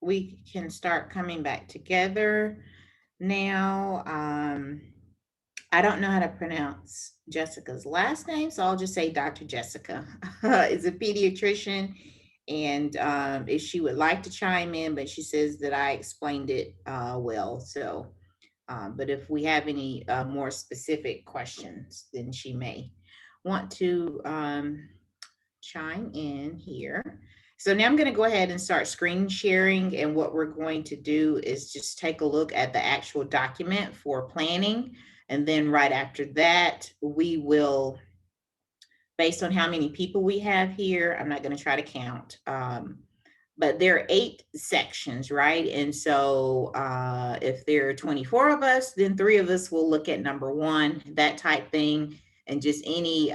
we can start coming back together now. I don't know how to pronounce Jessica's last name, so I'll just say Dr. Jessica is a pediatrician, and if she would like to chime in, but she says that I explained it well. So, but if we have any more specific questions, then she may want to chime in here. So now I'm going to go ahead and start screen sharing. And what we're going to do is just take a look at the actual document for planning. And then right after that, we will, based on how many people we have here, I'm not going to try to count, but there are 8 sections, right? And so if there are 24 of us, then 3 of us will look at number 1, that type thing, and just any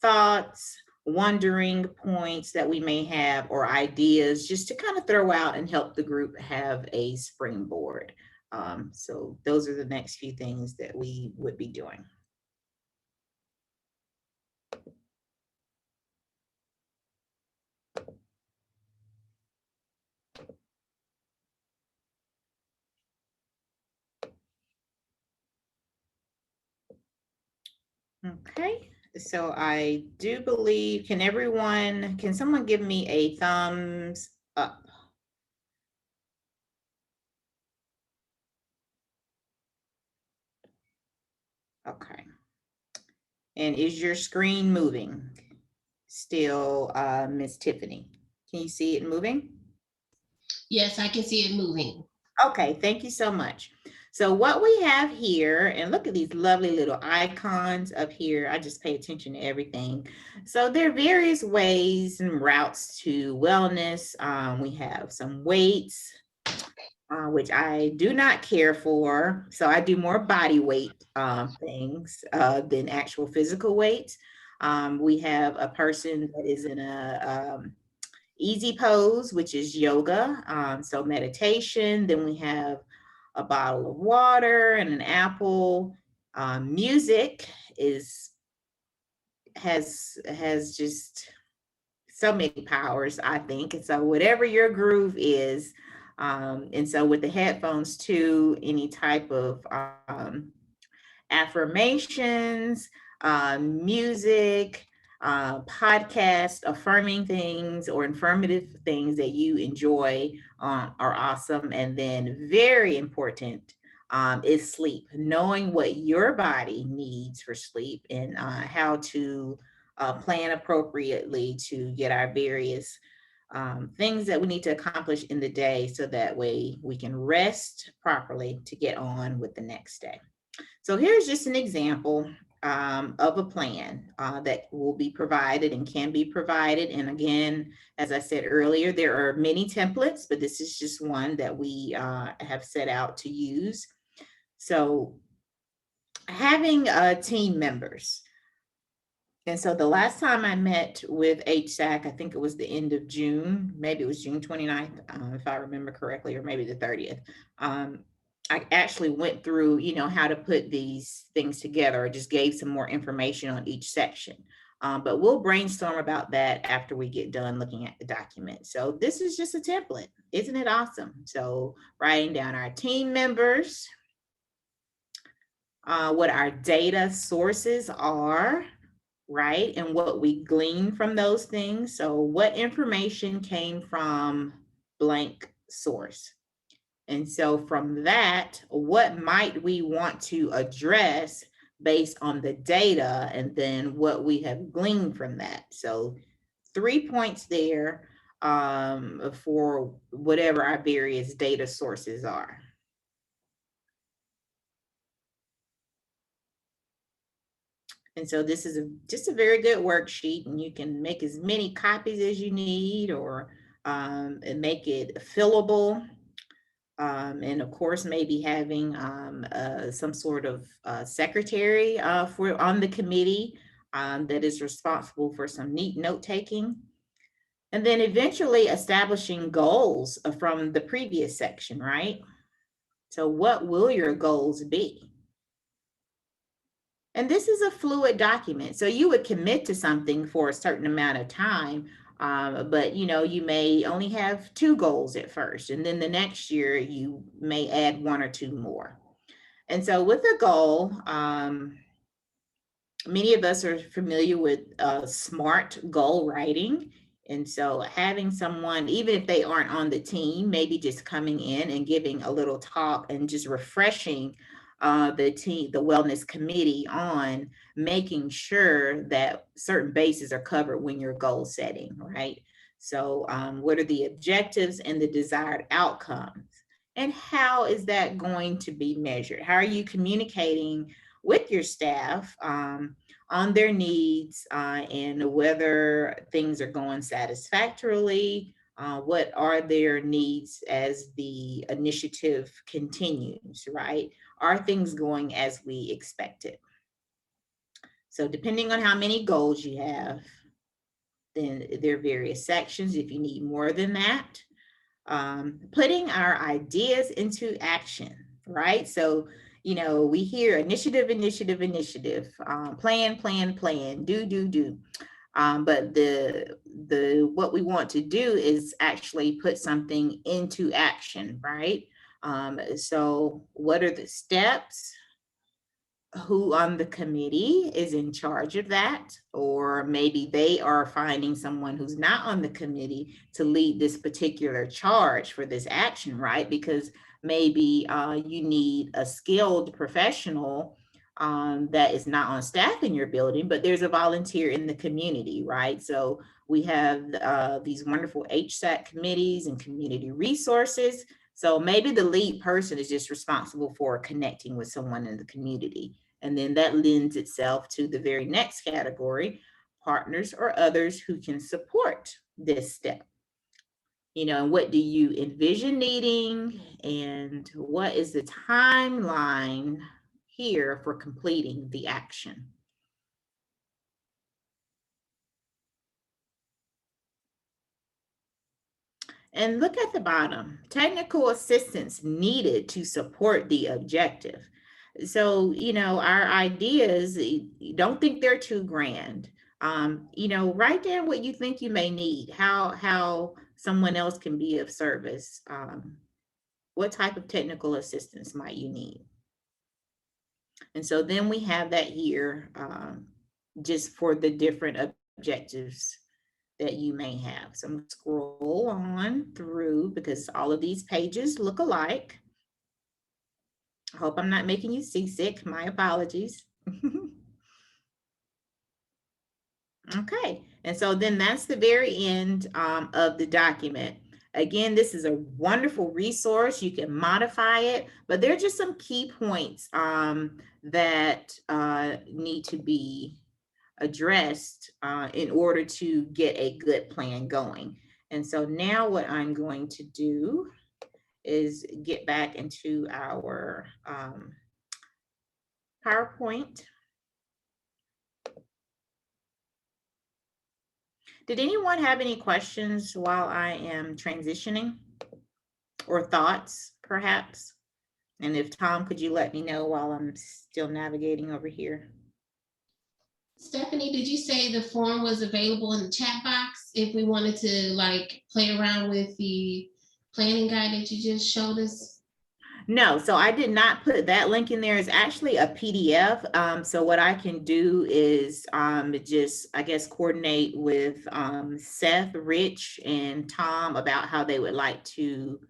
thoughts, wondering points that we may have, or ideas just to kind of throw out and help the group have a springboard. So those are the next few things that we would be doing. Okay, so I do believe, can someone give me a thumbs up? Okay. And is your screen moving still, Miss Tiffany? Can you see it moving? Yes, I can see it moving. Okay, thank you so much. So what we have here, and look at these lovely little icons up here. I just pay attention to everything. So there are various ways and routes to wellness. We have some weights, which I do not care for. So I do more body weight things than actual physical weight. We have a person that is in a easy pose, which is yoga. So meditation. Then we have a bottle of water and an apple. Music is has just so many powers, I think. And so whatever your groove is, and so with the headphones too, any type of affirmations, music, podcast, affirming things or informative things that you enjoy are awesome. And then very important is sleep, knowing what your body needs for sleep and how to plan appropriately to get our various things that we need to accomplish in the day so that way we can rest properly to get on with the next day. So here's just an example of a plan that will be provided and can be provided. And again, as I said earlier, there are many templates, but this is just one that we have set out to use. So having team members. And so the last time I met with HSAC, I think it was the end of June, maybe it was June 29th, if I remember correctly, or maybe the 30th. I actually went through, how to put these things together. I just gave some more information on each section. But we'll brainstorm about that after we get done looking at the document. So this is just a template. Isn't it awesome? So writing down our team members, what our data sources are, right? And what we glean from those things. So what information came from blank source? And so from that, what might we want to address based on the data and then what we have gleaned from that? So 3 points there for whatever our various data sources are. And so this is just a very good worksheet, and you can make as many copies as you need or and make it fillable. And of course, maybe having some sort of secretary for on the committee that is responsible for some neat note taking. And then eventually establishing goals from the previous section, right? So what will your goals be? And this is a fluid document. So you would commit to something for a certain amount of time, but you may only have 2 goals at first, and then the next year you may add 1 or 2 more. And so with a goal, many of us are familiar with SMART goal writing. And so having someone, even if they aren't on the team, maybe just coming in and giving a little talk and just refreshing the team, the wellness committee on making sure that certain bases are covered when you're goal setting, right? So what are the objectives and the desired outcomes? And how is that going to be measured? How are you communicating with your staff on their needs and whether things are going satisfactorily? What are their needs as the initiative continues, right? Are things going as we expected? So depending on how many goals you have, then there are various sections if you need more than that. Putting our ideas into action, right? So, we hear initiative, initiative, initiative, plan, plan, plan, do. But what we want to do is actually put something into action, right? So what are the steps? Who on the committee is in charge of that, or maybe they are finding someone who's not on the committee to lead this particular charge for this action, right? Because maybe you need a skilled professional that is not on staff in your building, but there's a volunteer in the community, right? So we have these wonderful HSAC committees and community resources. So maybe the lead person is just responsible for connecting with someone in the community. And then that lends itself to the very next category, partners or others who can support this step. And what do you envision needing, and what is the timeline here for completing the action? And look at the bottom, technical assistance needed to support the objective. So, our ideas, don't think they're too grand. Write down what you think you may need, how someone else can be of service. What type of technical assistance might you need? And so then we have that here, just for the different objectives that you may have. So I'm going to scroll on through because all of these pages look alike. I hope I'm not making you seasick. My apologies. Okay, and so then that's the very end of the document. Again, this is a wonderful resource. You can modify it, but there are just some key points that need to be addressed in order to get a good plan going. And so now what I'm going to do is get back into our PowerPoint. Did anyone have any questions while I am transitioning, or thoughts perhaps? And if Tom, could you let me know while I'm still navigating over here? Stephanie, did you say the form was available in the chat box if we wanted to like play around with the planning guide that you just showed us? No, so I did not put that link in there. It's actually a PDF. So what I can do is just, I guess, coordinate with Seth, Rich, and Tom about how they would like to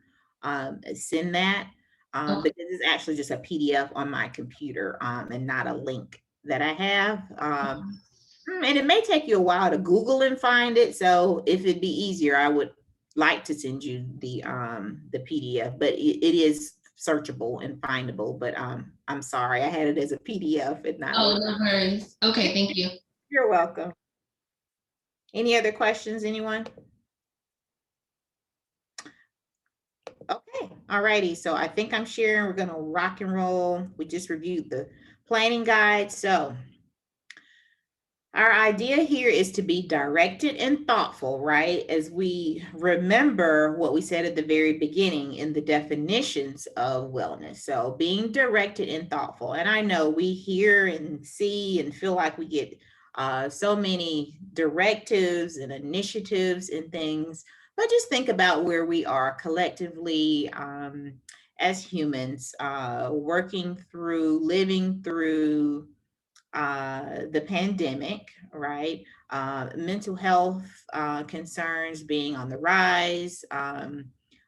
send that. Okay. Because it's actually just a PDF on my computer and not a link that I have. And it may take you a while to Google and find it. So if it'd be easier, I would like to send you the PDF, but it is searchable and findable. But I'm sorry, I had it as a PDF and not a Oh, link. no worries. Okay, thank you. You're welcome. Any other questions, anyone? Okay, all righty. So I think I'm sharing. We're gonna rock and roll. We just reviewed the planning guide. So our idea here is to be directed and thoughtful, right? As we remember what we said at the very beginning in the definitions of wellness. So being directed and thoughtful. And I know we hear and see and feel like we get so many directives and initiatives and things, but just think about where we are collectively as humans, working through, living through the pandemic, right? Mental health concerns being on the rise,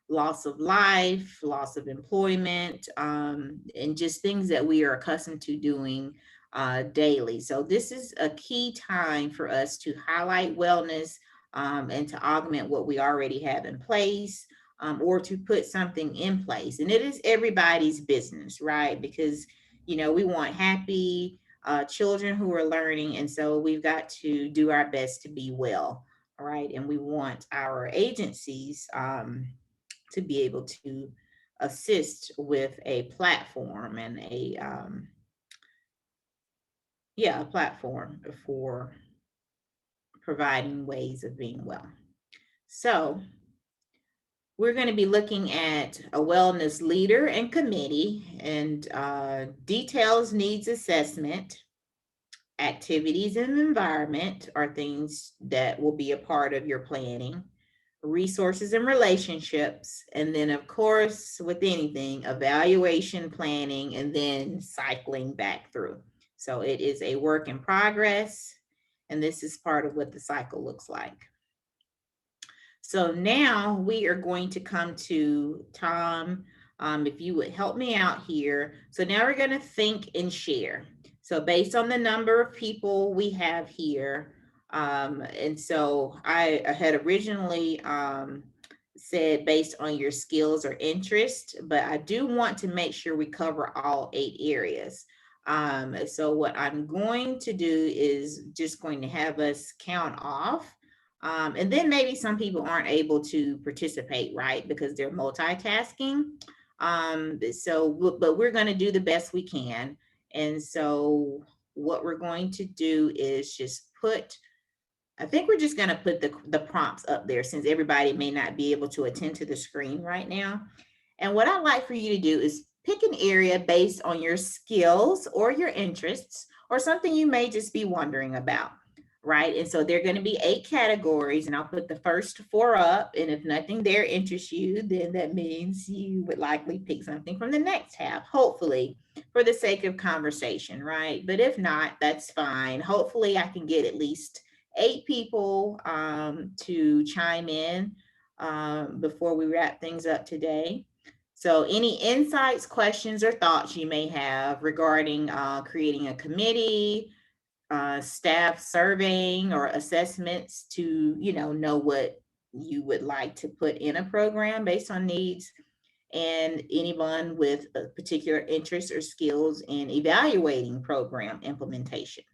loss of life, loss of employment, and just things that we are accustomed to doing daily. So this is a key time for us to highlight wellness and to augment what we already have in place. Or to put something in place. And it is everybody's business, right? Because, we want happy, children who are learning. And so we've got to do our best to be well, right? And we want our agencies to be able to assist with a platform and a platform for providing ways of being well. So we're going to be looking at a wellness leader and committee and details needs assessment. Activities and environment are things that will be a part of your planning. Resources and relationships. And then, of course, with anything, evaluation, planning, and then cycling back through. So it is a work in progress. And this is part of what the cycle looks like. So now we are going to come to Tom, if you would help me out here. So now we're going to think and share. So based on the number of people we have here, and so I had originally said based on your skills or interest, but I do want to make sure we cover all 8 areas. So what I'm going to do is just going to have us count off And then maybe some people aren't able to participate, right? Because they're multitasking. But we're going to do the best we can. And so what we're going to do is just I think we're just going to put the prompts up there since everybody may not be able to attend to the screen right now. And what I'd like for you to do is pick an area based on your skills or your interests or something you may just be wondering about, right? And so there are going to be 8 categories, and I'll put the first 4 up. And if nothing there interests you, then that means you would likely pick something from the next tab, hopefully, for the sake of conversation, right? But if not, that's fine. Hopefully, I can get at least 8 people to chime in before we wrap things up today. So any insights, questions, or thoughts you may have regarding creating a committee, staff surveying, or assessments to, know what you would like to put in a program based on needs, and anyone with a particular interest or skills in evaluating program implementation.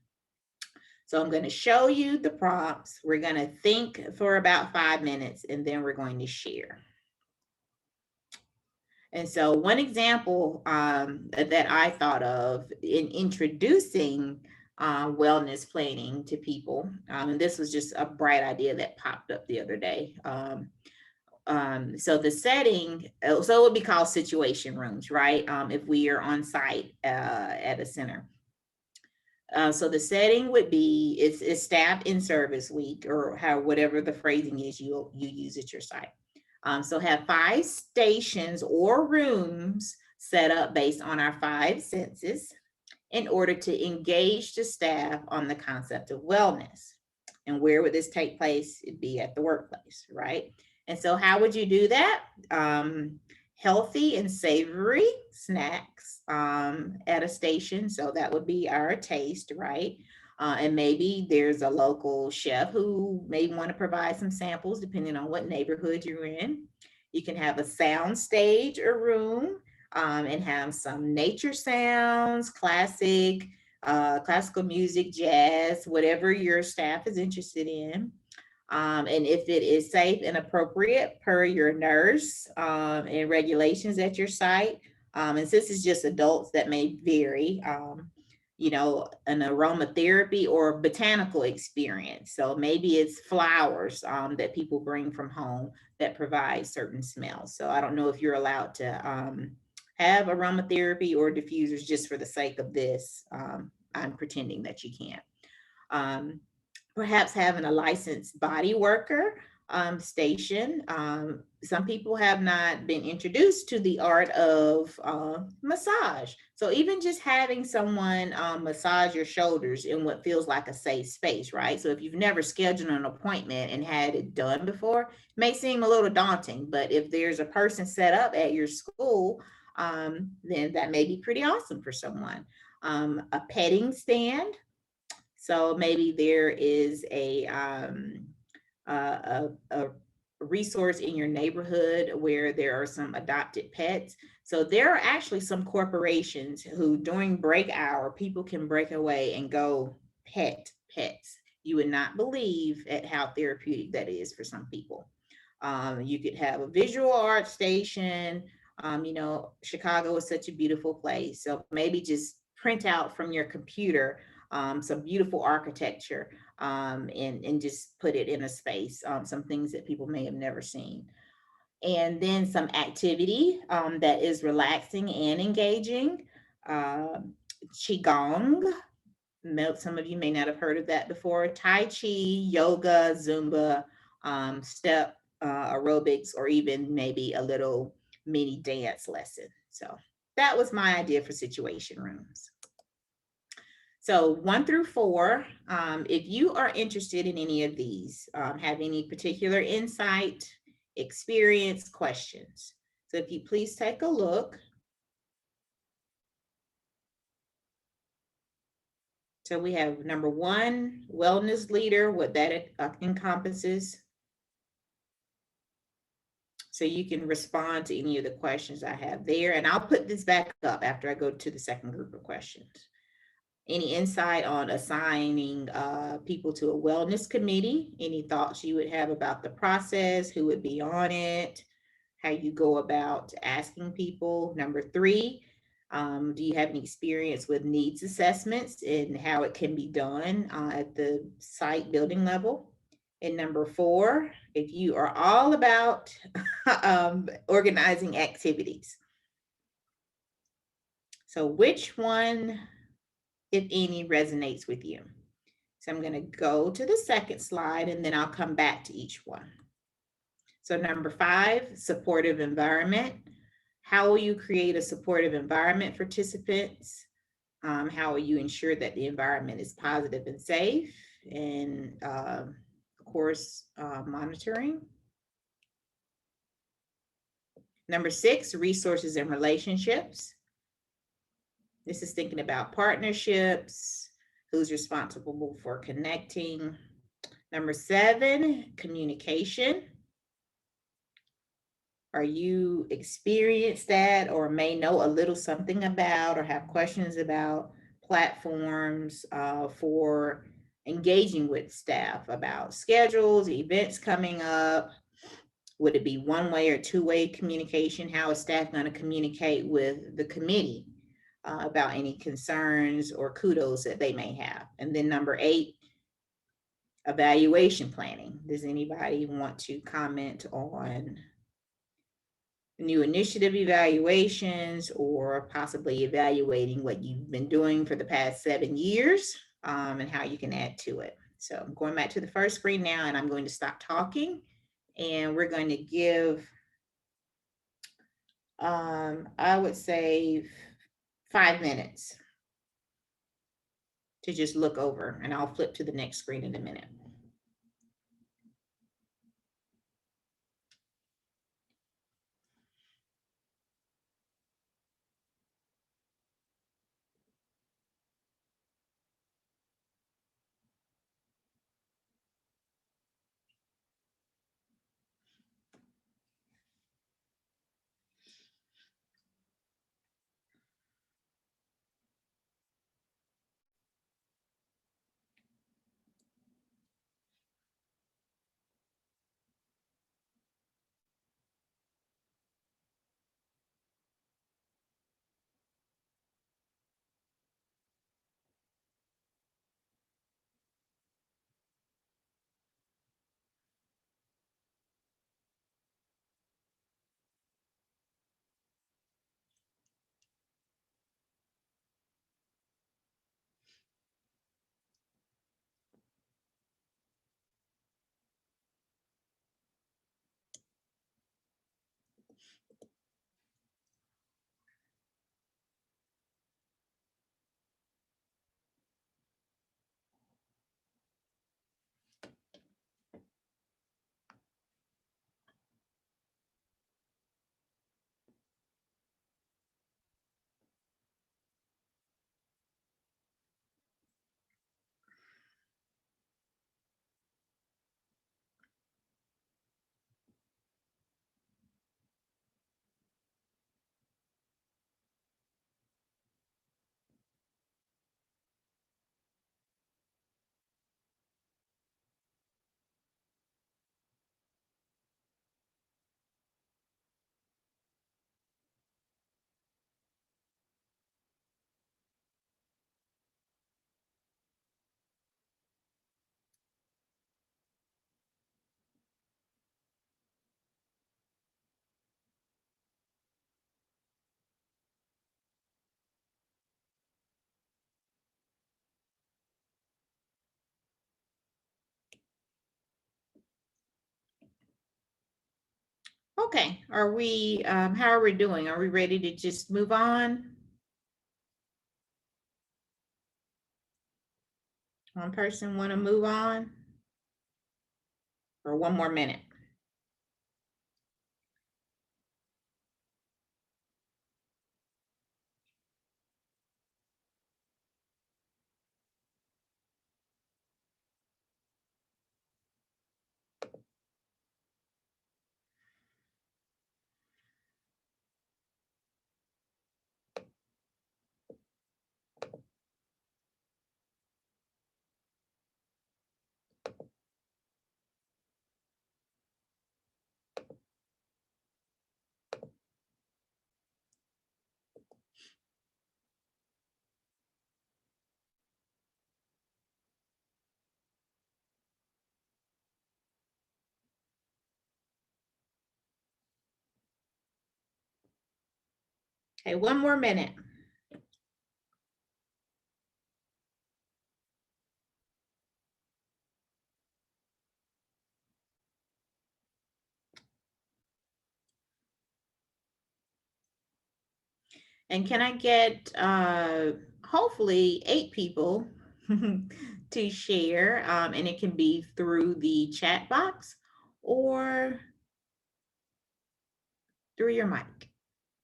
So I'm going to show you the prompts. We're going to think for about 5 minutes, and then we're going to share. And so one example that I thought of in introducing wellness planning to people, and this was just a bright idea that popped up the other day. So the setting, so it would be called situation rooms, right? If we are on site at a center. So the setting would be it's staff in service week, or whatever the phrasing is you use at your site. So have 5 stations or rooms set up based on our 5 senses in order to engage the staff on the concept of wellness. And where would this take place? It'd be at the workplace, right? And so how would you do that? Healthy and savory snacks at a station. So that would be our taste, right? And maybe there's a local chef who may want to provide some samples depending on what neighborhood you're in. You can have a sound stage or room and have some nature sounds, classical music, jazz, whatever your staff is interested in. And if it is safe and appropriate per your nurse and regulations at your site. And since it's just adults, that may vary, an aromatherapy or botanical experience. So maybe it's flowers that people bring from home that provide certain smells. So I don't know if you're allowed to have aromatherapy or diffusers just for the sake of this. I'm pretending that you can't. Perhaps having a licensed body worker station. Some people have not been introduced to the art of massage. So even just having someone massage your shoulders in what feels like a safe space, right? So if you've never scheduled an appointment and had it done before, it may seem a little daunting, but if there's a person set up at your school, then that may be pretty awesome for someone. A petting stand. So maybe there is a resource in your neighborhood where there are some adopted pets. So there are actually some corporations who during break hour, people can break away and go pet pets. You would not believe at how therapeutic that is for some people. You could have a visual art station. Chicago is such a beautiful place. So maybe just print out from your computer some beautiful architecture and just put it in a space, some things that people may have never seen. And then some activity that is relaxing and engaging. Qigong, some of you may not have heard of that before. Tai Chi, yoga, Zumba, step aerobics, or even maybe a little mini dance lesson. So that was my idea for situation rooms. So 1 through 4, if you are interested in any of these, have any particular insight, experience, questions. So if you please take a look. So we have number 1, wellness leader, what that encompasses. So you can respond to any of the questions I have there. And I'll put this back up after I go to the second group of questions. Any insight on assigning people to a wellness committee? Any thoughts you would have about the process, who would be on it, how you go about asking people? Number three, do you have any experience with needs assessments and how it can be done at the site building level? And number four, if you are all about organizing activities. So which one, if any, resonates with you? So I'm going to go to the second slide and then I'll come back to each one. So number five, supportive environment. How will you create a supportive environment for participants? How will you ensure that the environment is positive and safe? And of course, monitoring. Number six, resources and relationships. This is thinking about partnerships, who's responsible for connecting. Number seven, communication. Are you experienced that or may know a little something about or have questions about platforms for engaging with staff about schedules, events coming up? Would it be one-way or two-way communication? How is staff going to communicate with the committee about any concerns or kudos that they may have? And then number eight, evaluation planning. Does anybody want to comment on new initiative evaluations or possibly evaluating what you've been doing for the past 7 years and how you can add to it? So I'm going back to the first screen now and I'm going to stop talking and we're going to give, I would say 5 minutes to just look over and I'll flip to the next screen in a minute. Okay, are we, how are we doing? Are we ready to just move on? One person want to move on? Or one more minute? Okay, one more minute. And can I get hopefully 8 people to share? And it can be through the chat box or through your mic,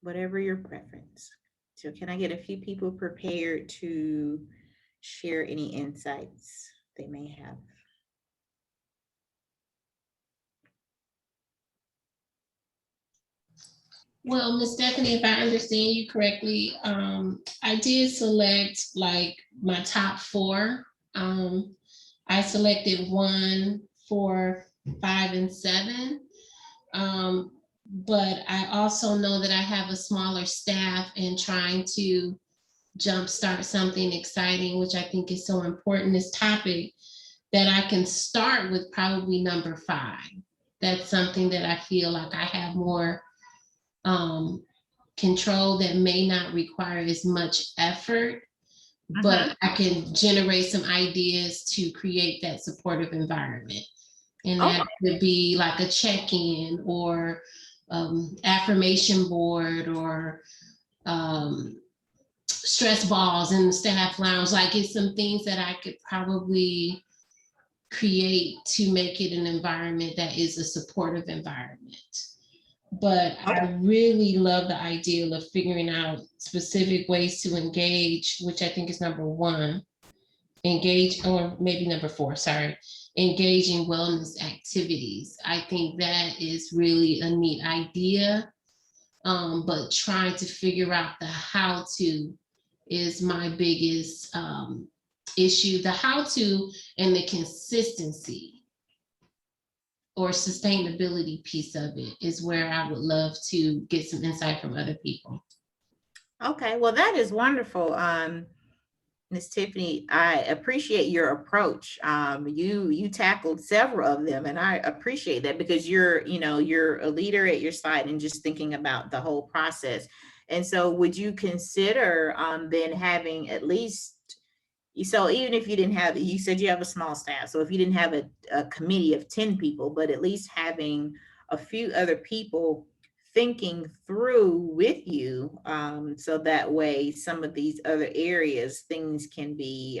whatever your preference. So can I get a few people prepared to share any insights they may have? Well, Miss Stephanie, if I understand you correctly, I did select like my top 4. I selected 1, 4, 5, and 7. But I also know that I have a smaller staff and trying to jumpstart something exciting, which I think is so important, this topic, that I can start with probably number 5. That's something that I feel like I have more control, that may not require as much effort, but I can generate some ideas to create that supportive environment. And that would be like a check-in or affirmation board or stress balls in the staff lounge. Like, it's some things that I could probably create to make it an environment that is a supportive environment. But I really love the idea of figuring out specific ways to engage, which I think is number 1. Engage, or maybe number 4, sorry, engage in wellness activities. I think that is really a neat idea. But trying to figure out the how to is my biggest issue. The how to and the consistency or sustainability piece of it is where I would love to get some insight from other people. Okay, well, that is wonderful. Ms. Tiffany, I appreciate your approach. You tackled several of them, and I appreciate that because you're a leader at your site and just thinking about the whole process. And so, would you consider then having at least, so even if you didn't have, you said you have a small staff, so if you didn't have a committee of 10 people, but at least having a few other people thinking through with you, so that way some of these other areas, things can be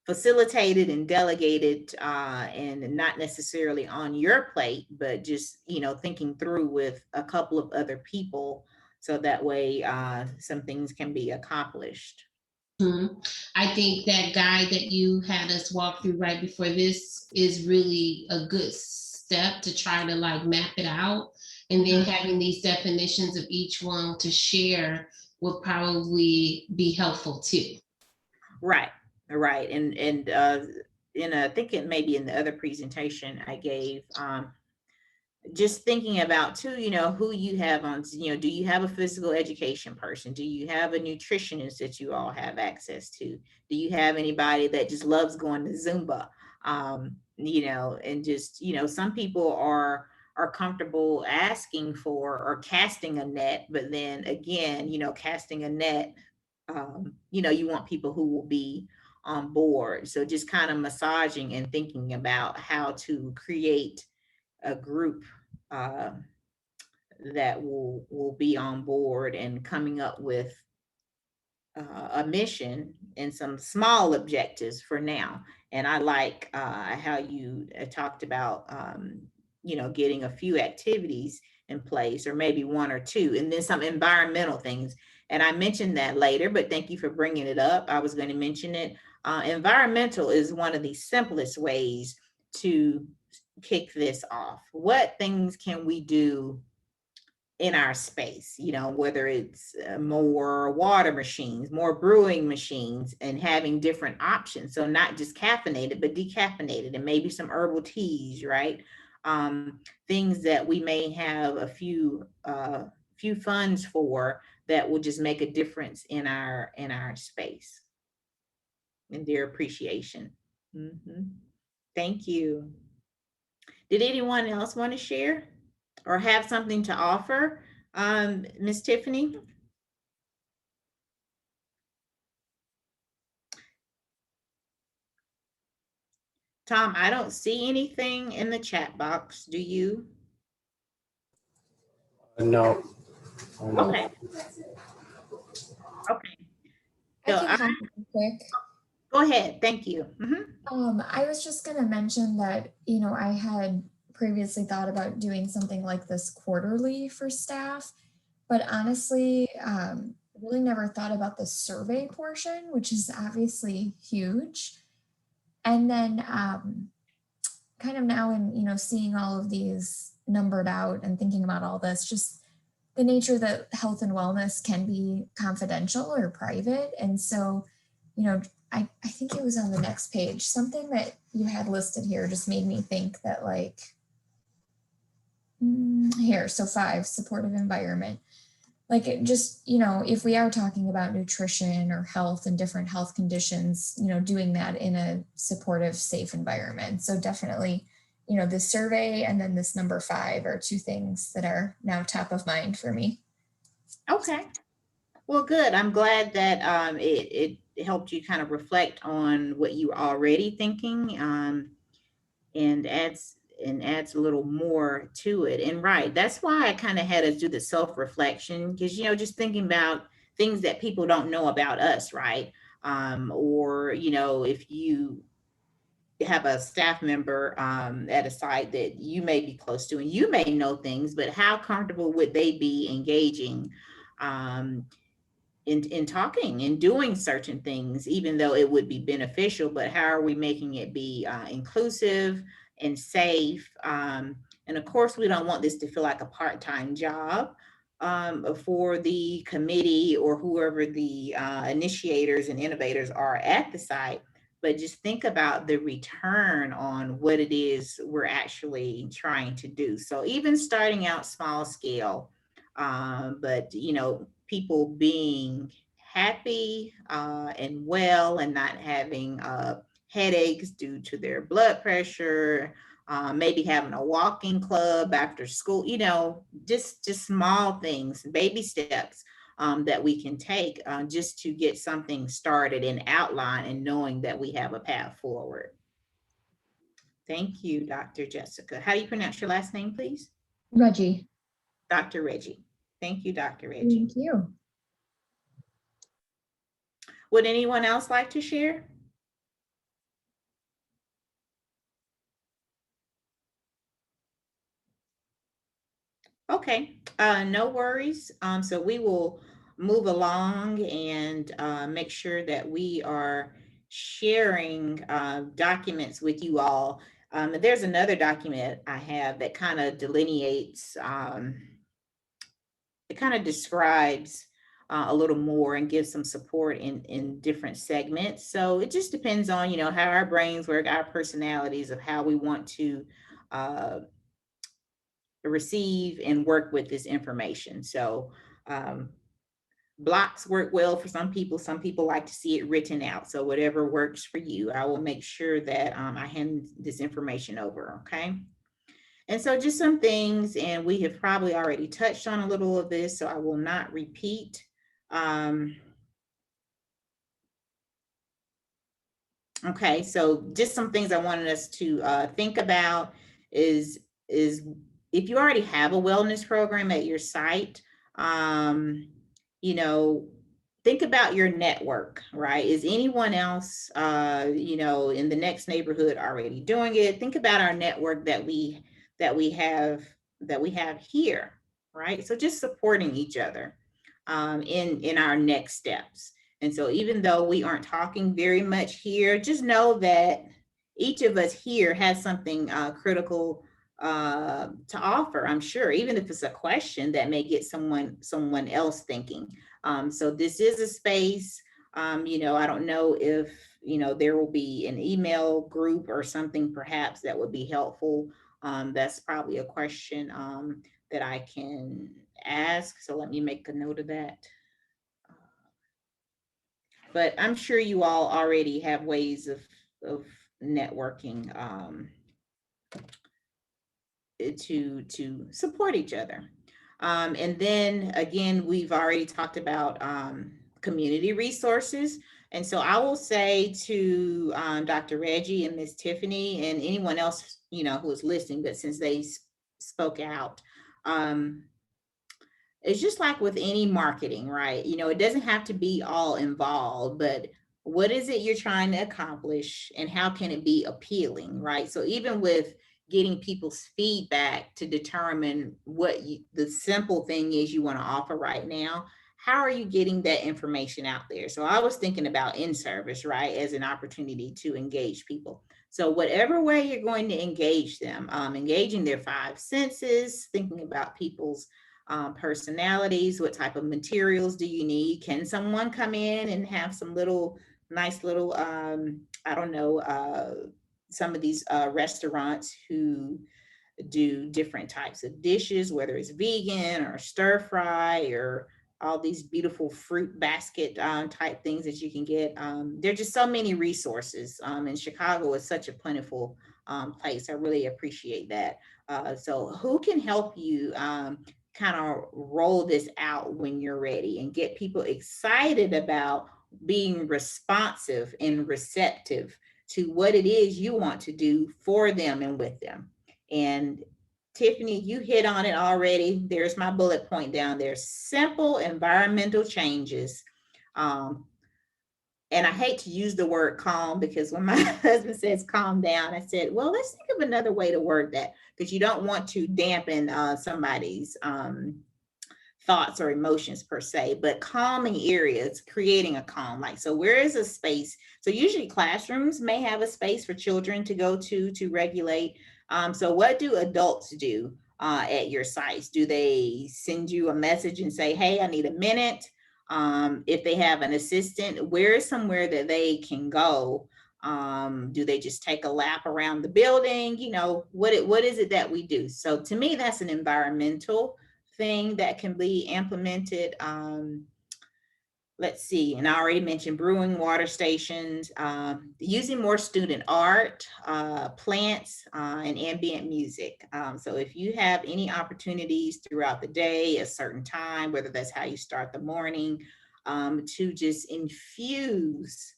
facilitated and delegated, and not necessarily on your plate, but just thinking through with a couple of other people, so that way some things can be accomplished. I think that guide that you had us walk through right before this is really a good step to try to like map it out. And then having these definitions of each one to share will probably be helpful too. Right, right. And I think it may be in the other presentation I gave, just thinking about too, who you have on, do you have a physical education person? Do you have a nutritionist that you all have access to? Do you have anybody that just loves going to Zumba? And just, some people are comfortable asking for or casting a net, but then again, casting a net, you want people who will be on board. So just kind of massaging and thinking about how to create a group uh, that will be on board and coming up with a mission and some small objectives for now. And I like how you talked about, getting a few activities in place, or maybe 1 or 2, and then some environmental things. And I mentioned that later, but thank you for bringing it up. I was going to mention it. Environmental is one of the simplest ways to kick this off. What things can we do in our space, whether it's more water machines, more brewing machines, and having different options. So not just caffeinated, but decaffeinated, and maybe some herbal teas, right? Things that we may have a few funds for that will just make a difference in our space and their appreciation. Thank you. Did anyone else want to share or have something to offer? Miss Tiffany? Tom, I don't see anything in the chat box. Do you? No. No. Okay. Okay. I So can hop in quick. go ahead. Thank you. I was just going to mention that, I had previously thought about doing something like this quarterly for staff, but honestly, really never thought about the survey portion, which is obviously huge. And then kind of now in, seeing all of these numbered out and thinking about all this, just the nature that health and wellness can be confidential or private. And so, I think it was on the next page, something that you had listed here just made me think that here, so 5, supportive environment. Like it just, if we are talking about nutrition or health and different health conditions, doing that in a supportive, safe environment. So definitely, the survey and then this number 5 are 2 things that are now top of mind for me. Okay. Well, good. I'm glad that it helped you kind of reflect on what you were already thinking, and adds a little more to it. And right, that's why I kind of had us do the self-reflection, because just thinking about things that people don't know about us, right? Or if you have a staff member at a site that you may be close to and you may know things, but how comfortable would they be engaging um, in talking and doing certain things, even though it would be beneficial, but how are we making it be inclusive and safe? And of course, we don't want this to feel like a part-time job for the committee or whoever the initiators and innovators are at the site, but just think about the return on what it is we're actually trying to do. So even starting out small scale, but people being happy and well and not having headaches due to their blood pressure, maybe having a walking club after school, just small things, baby steps that we can take just to get something started and outline and knowing that we have a path forward. Thank you, Dr. Jessica. How do you pronounce your last name, please? Reggie. Dr. Reggie. Thank you, Dr. Reggie. Thank you. Would anyone else like to share? Okay, no worries. So we will move along and make sure that we are sharing documents with you all. There's another document I have that kind of delineates, it kind of describes a little more and gives some support in different segments. So it just depends on, how our brains work, our personalities of how we want to receive and work with this information. So blocks work well for some people. Some people like to see it written out. So whatever works for you, I will make sure that I hand this information over, okay? And so just some things, and we have probably already touched on a little of this, so I will not repeat. Okay, so just some things I wanted us to think about is if you already have a wellness program at your site, think about your network, right? Is anyone else, in the next neighborhood already doing it? Think about our network that we have here, right? So just supporting each other in our next steps. And so even though we aren't talking very much here, just know that each of us here has something critical to offer, I'm sure, even if it's a question that may get someone else thinking. So this is a space, I don't know if, there will be an email group or something perhaps that would be helpful. That's probably a question that I can ask. So let me make a note of that. But I'm sure you all already have ways of networking to support each other. And then again, we've already talked about community resources. And so I will say to Dr. Reggie and Miss Tiffany and anyone else, who is listening, but since they spoke out, um, it's just like with any marketing, right? It doesn't have to be all involved, but what is it you're trying to accomplish and how can it be appealing, right? So even with getting people's feedback to determine what the simple thing is you want to offer right now, how are you getting that information out there? So I was thinking about in service, right, as an opportunity to engage people. So whatever way you're going to engage them, engaging their five senses, thinking about people's personalities, what type of materials do you need? Can someone come in and have some nice little, I don't know, some of these restaurants who do different types of dishes, whether it's vegan or stir fry or all these beautiful fruit basket type things that you can get. There are just so many resources. And Chicago is such a plentiful place. I really appreciate that. So who can help you kind of roll this out when you're ready and get people excited about being responsive and receptive to what it is you want to do for them and with them? And Tiffany, you hit on it already. There's my bullet point down there. Simple environmental changes. Um, and I hate to use the word calm because when my husband says calm down, I said, well, let's think of another way to word that because you don't want to dampen somebody's thoughts or emotions per se, but calming areas, creating a calm. Like, so where is a space? So usually classrooms may have a space for children to go to regulate. So what do adults do at your sites? Do they send you a message and say, hey, I need a minute? If they have an assistant, where is somewhere that they can go? Do they just take a lap around the building? What is it that we do? So to me, that's an environmental thing that can be implemented. Let's see, and I already mentioned brewing water stations, using more student art, plants, and ambient music. So if you have any opportunities throughout the day, a certain time, whether that's how you start the morning, to just infuse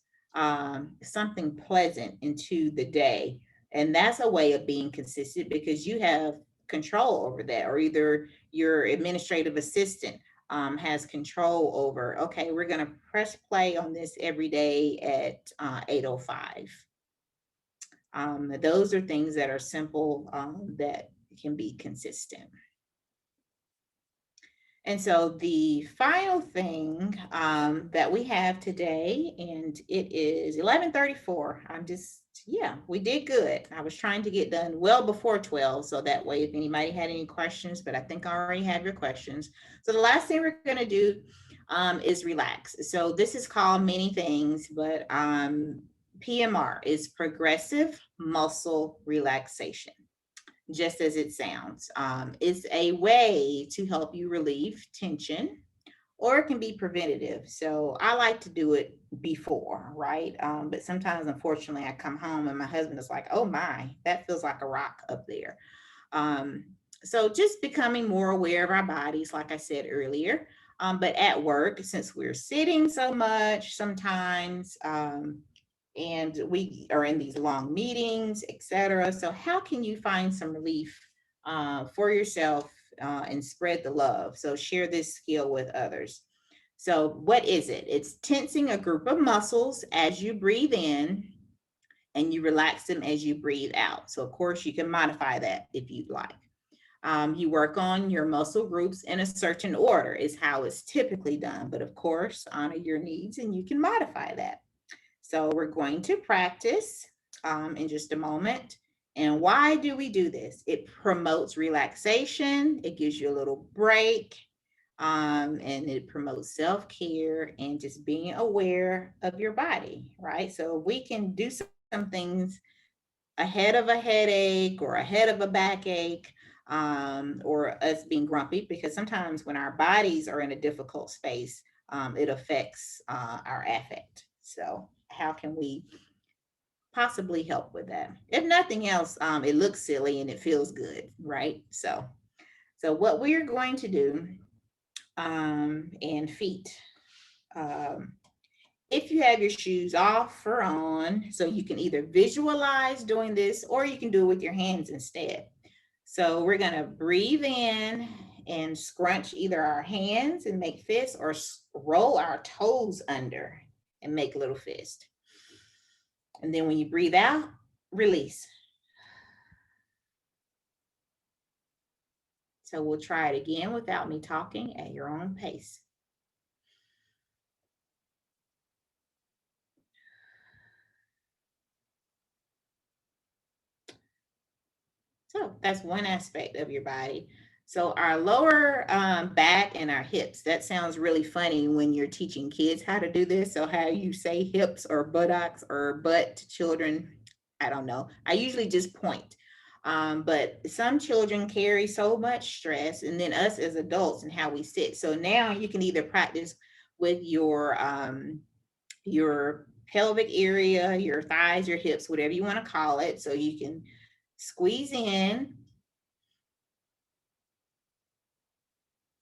something pleasant into the day. And that's a way of being consistent because you have control over that, or either your administrative assistant has control over, okay, we're going to press play on this every day at 8:05. Those are things that are simple that can be consistent. And so the final thing that we have today, and it is 11:34. We did good. I was trying to get done well before 12, so that way if anybody had any questions, but I think I already have your questions. So the last thing we're going to do is relax. So this is called many things, but PMR is progressive muscle relaxation, just as it sounds. It's a way to help you relieve tension, or it can be preventative. So I like to do it before, right? But sometimes, unfortunately, I come home and my husband is like, oh my, that feels like a rock up there. So just becoming more aware of our bodies, like I said earlier. But at work, since we're sitting so much sometimes, and we are in these long meetings, etc. So how can you find some relief for yourself and spread the love? So share this skill with others. So what is it? It's tensing a group of muscles as you breathe in and you relax them as you breathe out. So of course you can modify that if you'd like. You work on your muscle groups in a certain order is how it's typically done. But of course, honor your needs and you can modify that. So we're going to practice in just a moment. And why do we do this? It promotes relaxation. It gives you a little break. And it promotes self-care and just being aware of your body, right? So we can do some things ahead of a headache or ahead of a backache, or us being grumpy, because sometimes when our bodies are in a difficult space, it affects our affect. So how can we possibly help with that? If nothing else, it looks silly and it feels good, right? So what we are going to do, and feet, if you have your shoes off or on, so you can either visualize doing this or you can do it with your hands instead. So we're gonna breathe in and scrunch either our hands and make fists or roll our toes under and make little fist. And then when you breathe out, release. So we'll try it again without me talking at your own pace. So that's one aspect of your body. So our lower back and our hips, that sounds really funny when you're teaching kids how to do this. So how you say hips or buttocks or butt to children, I don't know. I usually just point. But some children carry so much stress, and then us as adults and how we sit. So now you can either practice with your pelvic area, your thighs, your hips, whatever you want to call it. So you can squeeze in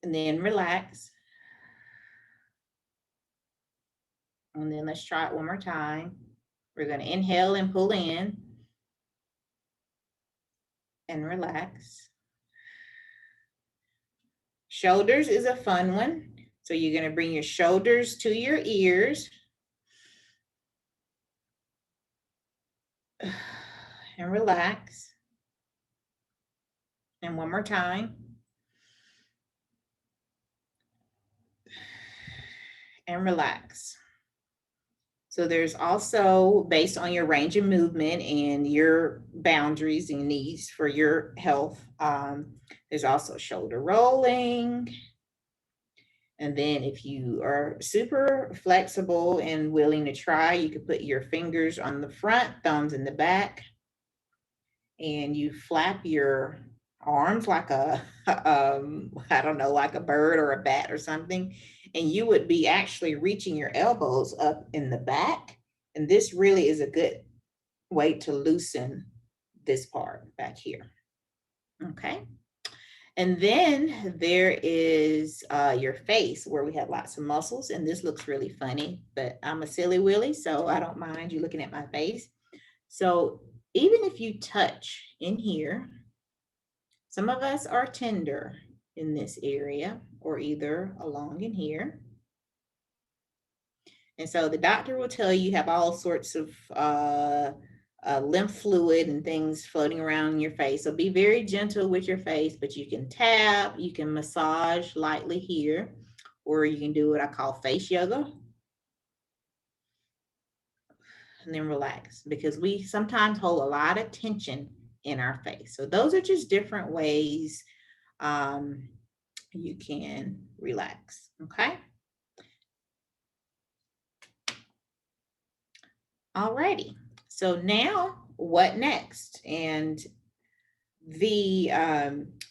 and then relax. And then let's try it one more time. We're going to inhale and pull in and relax. Shoulders is a fun one. So you're going to bring your shoulders to your ears and relax. And one more time. And relax. So there's also, based on your range of movement and your boundaries and needs for your health, there's also shoulder rolling. And then if you are super flexible and willing to try, you could put your fingers on the front, thumbs in the back, and you flap your arms like a, I don't know, like a bird or a bat or something. And you would be actually reaching your elbows up in the back. And this really is a good way to loosen this part back here. Okay. And then there is your face, where we have lots of muscles. And this looks really funny, but I'm a silly willy, so I don't mind you looking at my face. So even if you touch in here, some of us are tender in this area or either along in here. And so the doctor will tell you have all sorts of lymph fluid and things floating around in your face. So be very gentle with your face, but you can tap, you can massage lightly here, or you can do what I call face yoga. And then relax, because we sometimes hold a lot of tension in our face. So those are just different ways you can relax, okay? Alrighty, so now what next? And the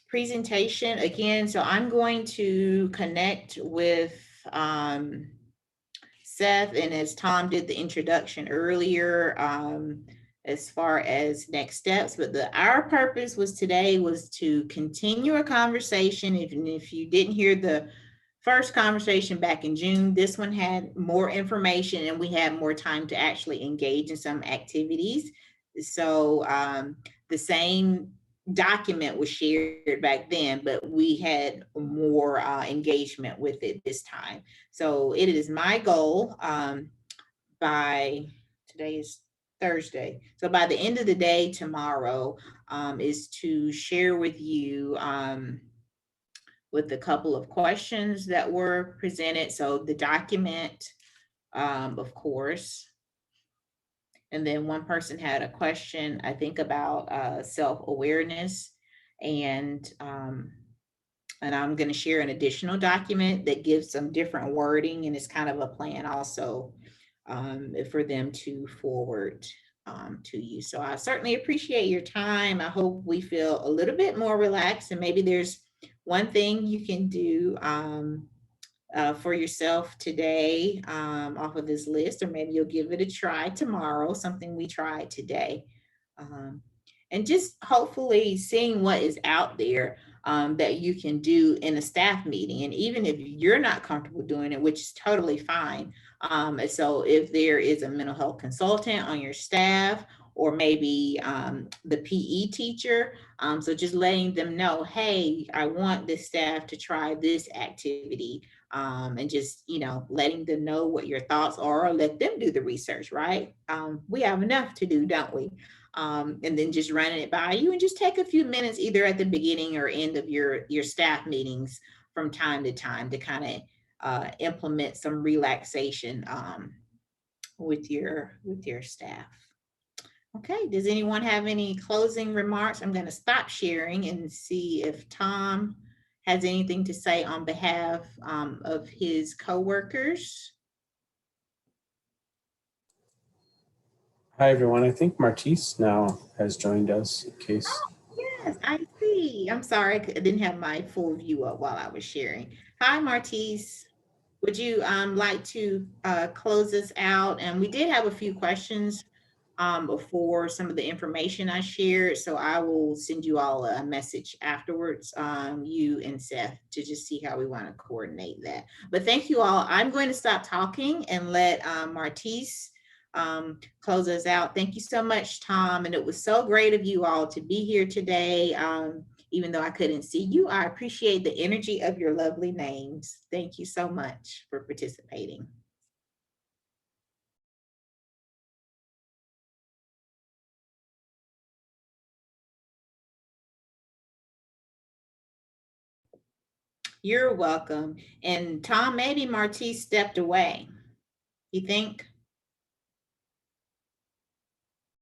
presentation again, so I'm going to connect with Seth, and as Tom did the introduction earlier, as far as next steps, but our purpose was today was to continue a conversation. If you didn't hear the first conversation back in June, this one had more information and we had more time to actually engage in some activities. So the same document was shared back then, but we had more engagement with it this time. So it is my goal by, today is Thursday. So by the end of the day tomorrow is to share with you with a couple of questions that were presented. So the document, of course. And then one person had a question, I think, about self-awareness. And I'm going to share an additional document that gives some different wording, and it's kind of a plan also for them to forward to you. So I certainly appreciate your time. I hope we feel a little bit more relaxed, and maybe there's one thing you can do for yourself today off of this list, or maybe you'll give it a try tomorrow, something we tried today. And just hopefully seeing what is out there that you can do in a staff meeting. And even if you're not comfortable doing it, which is totally fine, And so if there is a mental health consultant on your staff, or maybe the PE teacher, so just letting them know, hey, I want this staff to try this activity, and just, letting them know what your thoughts are, or let them do the research, right? We have enough to do, don't we? And then just running it by you, and just take a few minutes either at the beginning or end of your staff meetings from time to time to kind of implement some relaxation with your staff. Okay, does anyone have any closing remarks? I'm going to stop sharing and see if Tom has anything to say on behalf of his coworkers. Hi, everyone. I think Martise now has joined us in case. Yes, I see. I'm sorry, I didn't have my full view up while I was sharing. Hi, Martise. Would you like to close us out? And we did have a few questions before some of the information I shared, so I will send you all a message afterwards, you and Seth, to just see how we want to coordinate that. But thank you all. I'm going to stop talking and let Martise close us out. Thank you so much, Tom. And it was so great of you all to be here today. Even though I couldn't see you, I appreciate the energy of your lovely names. Thank you so much for participating. You're welcome. And Tom, maybe Martise stepped away. You think?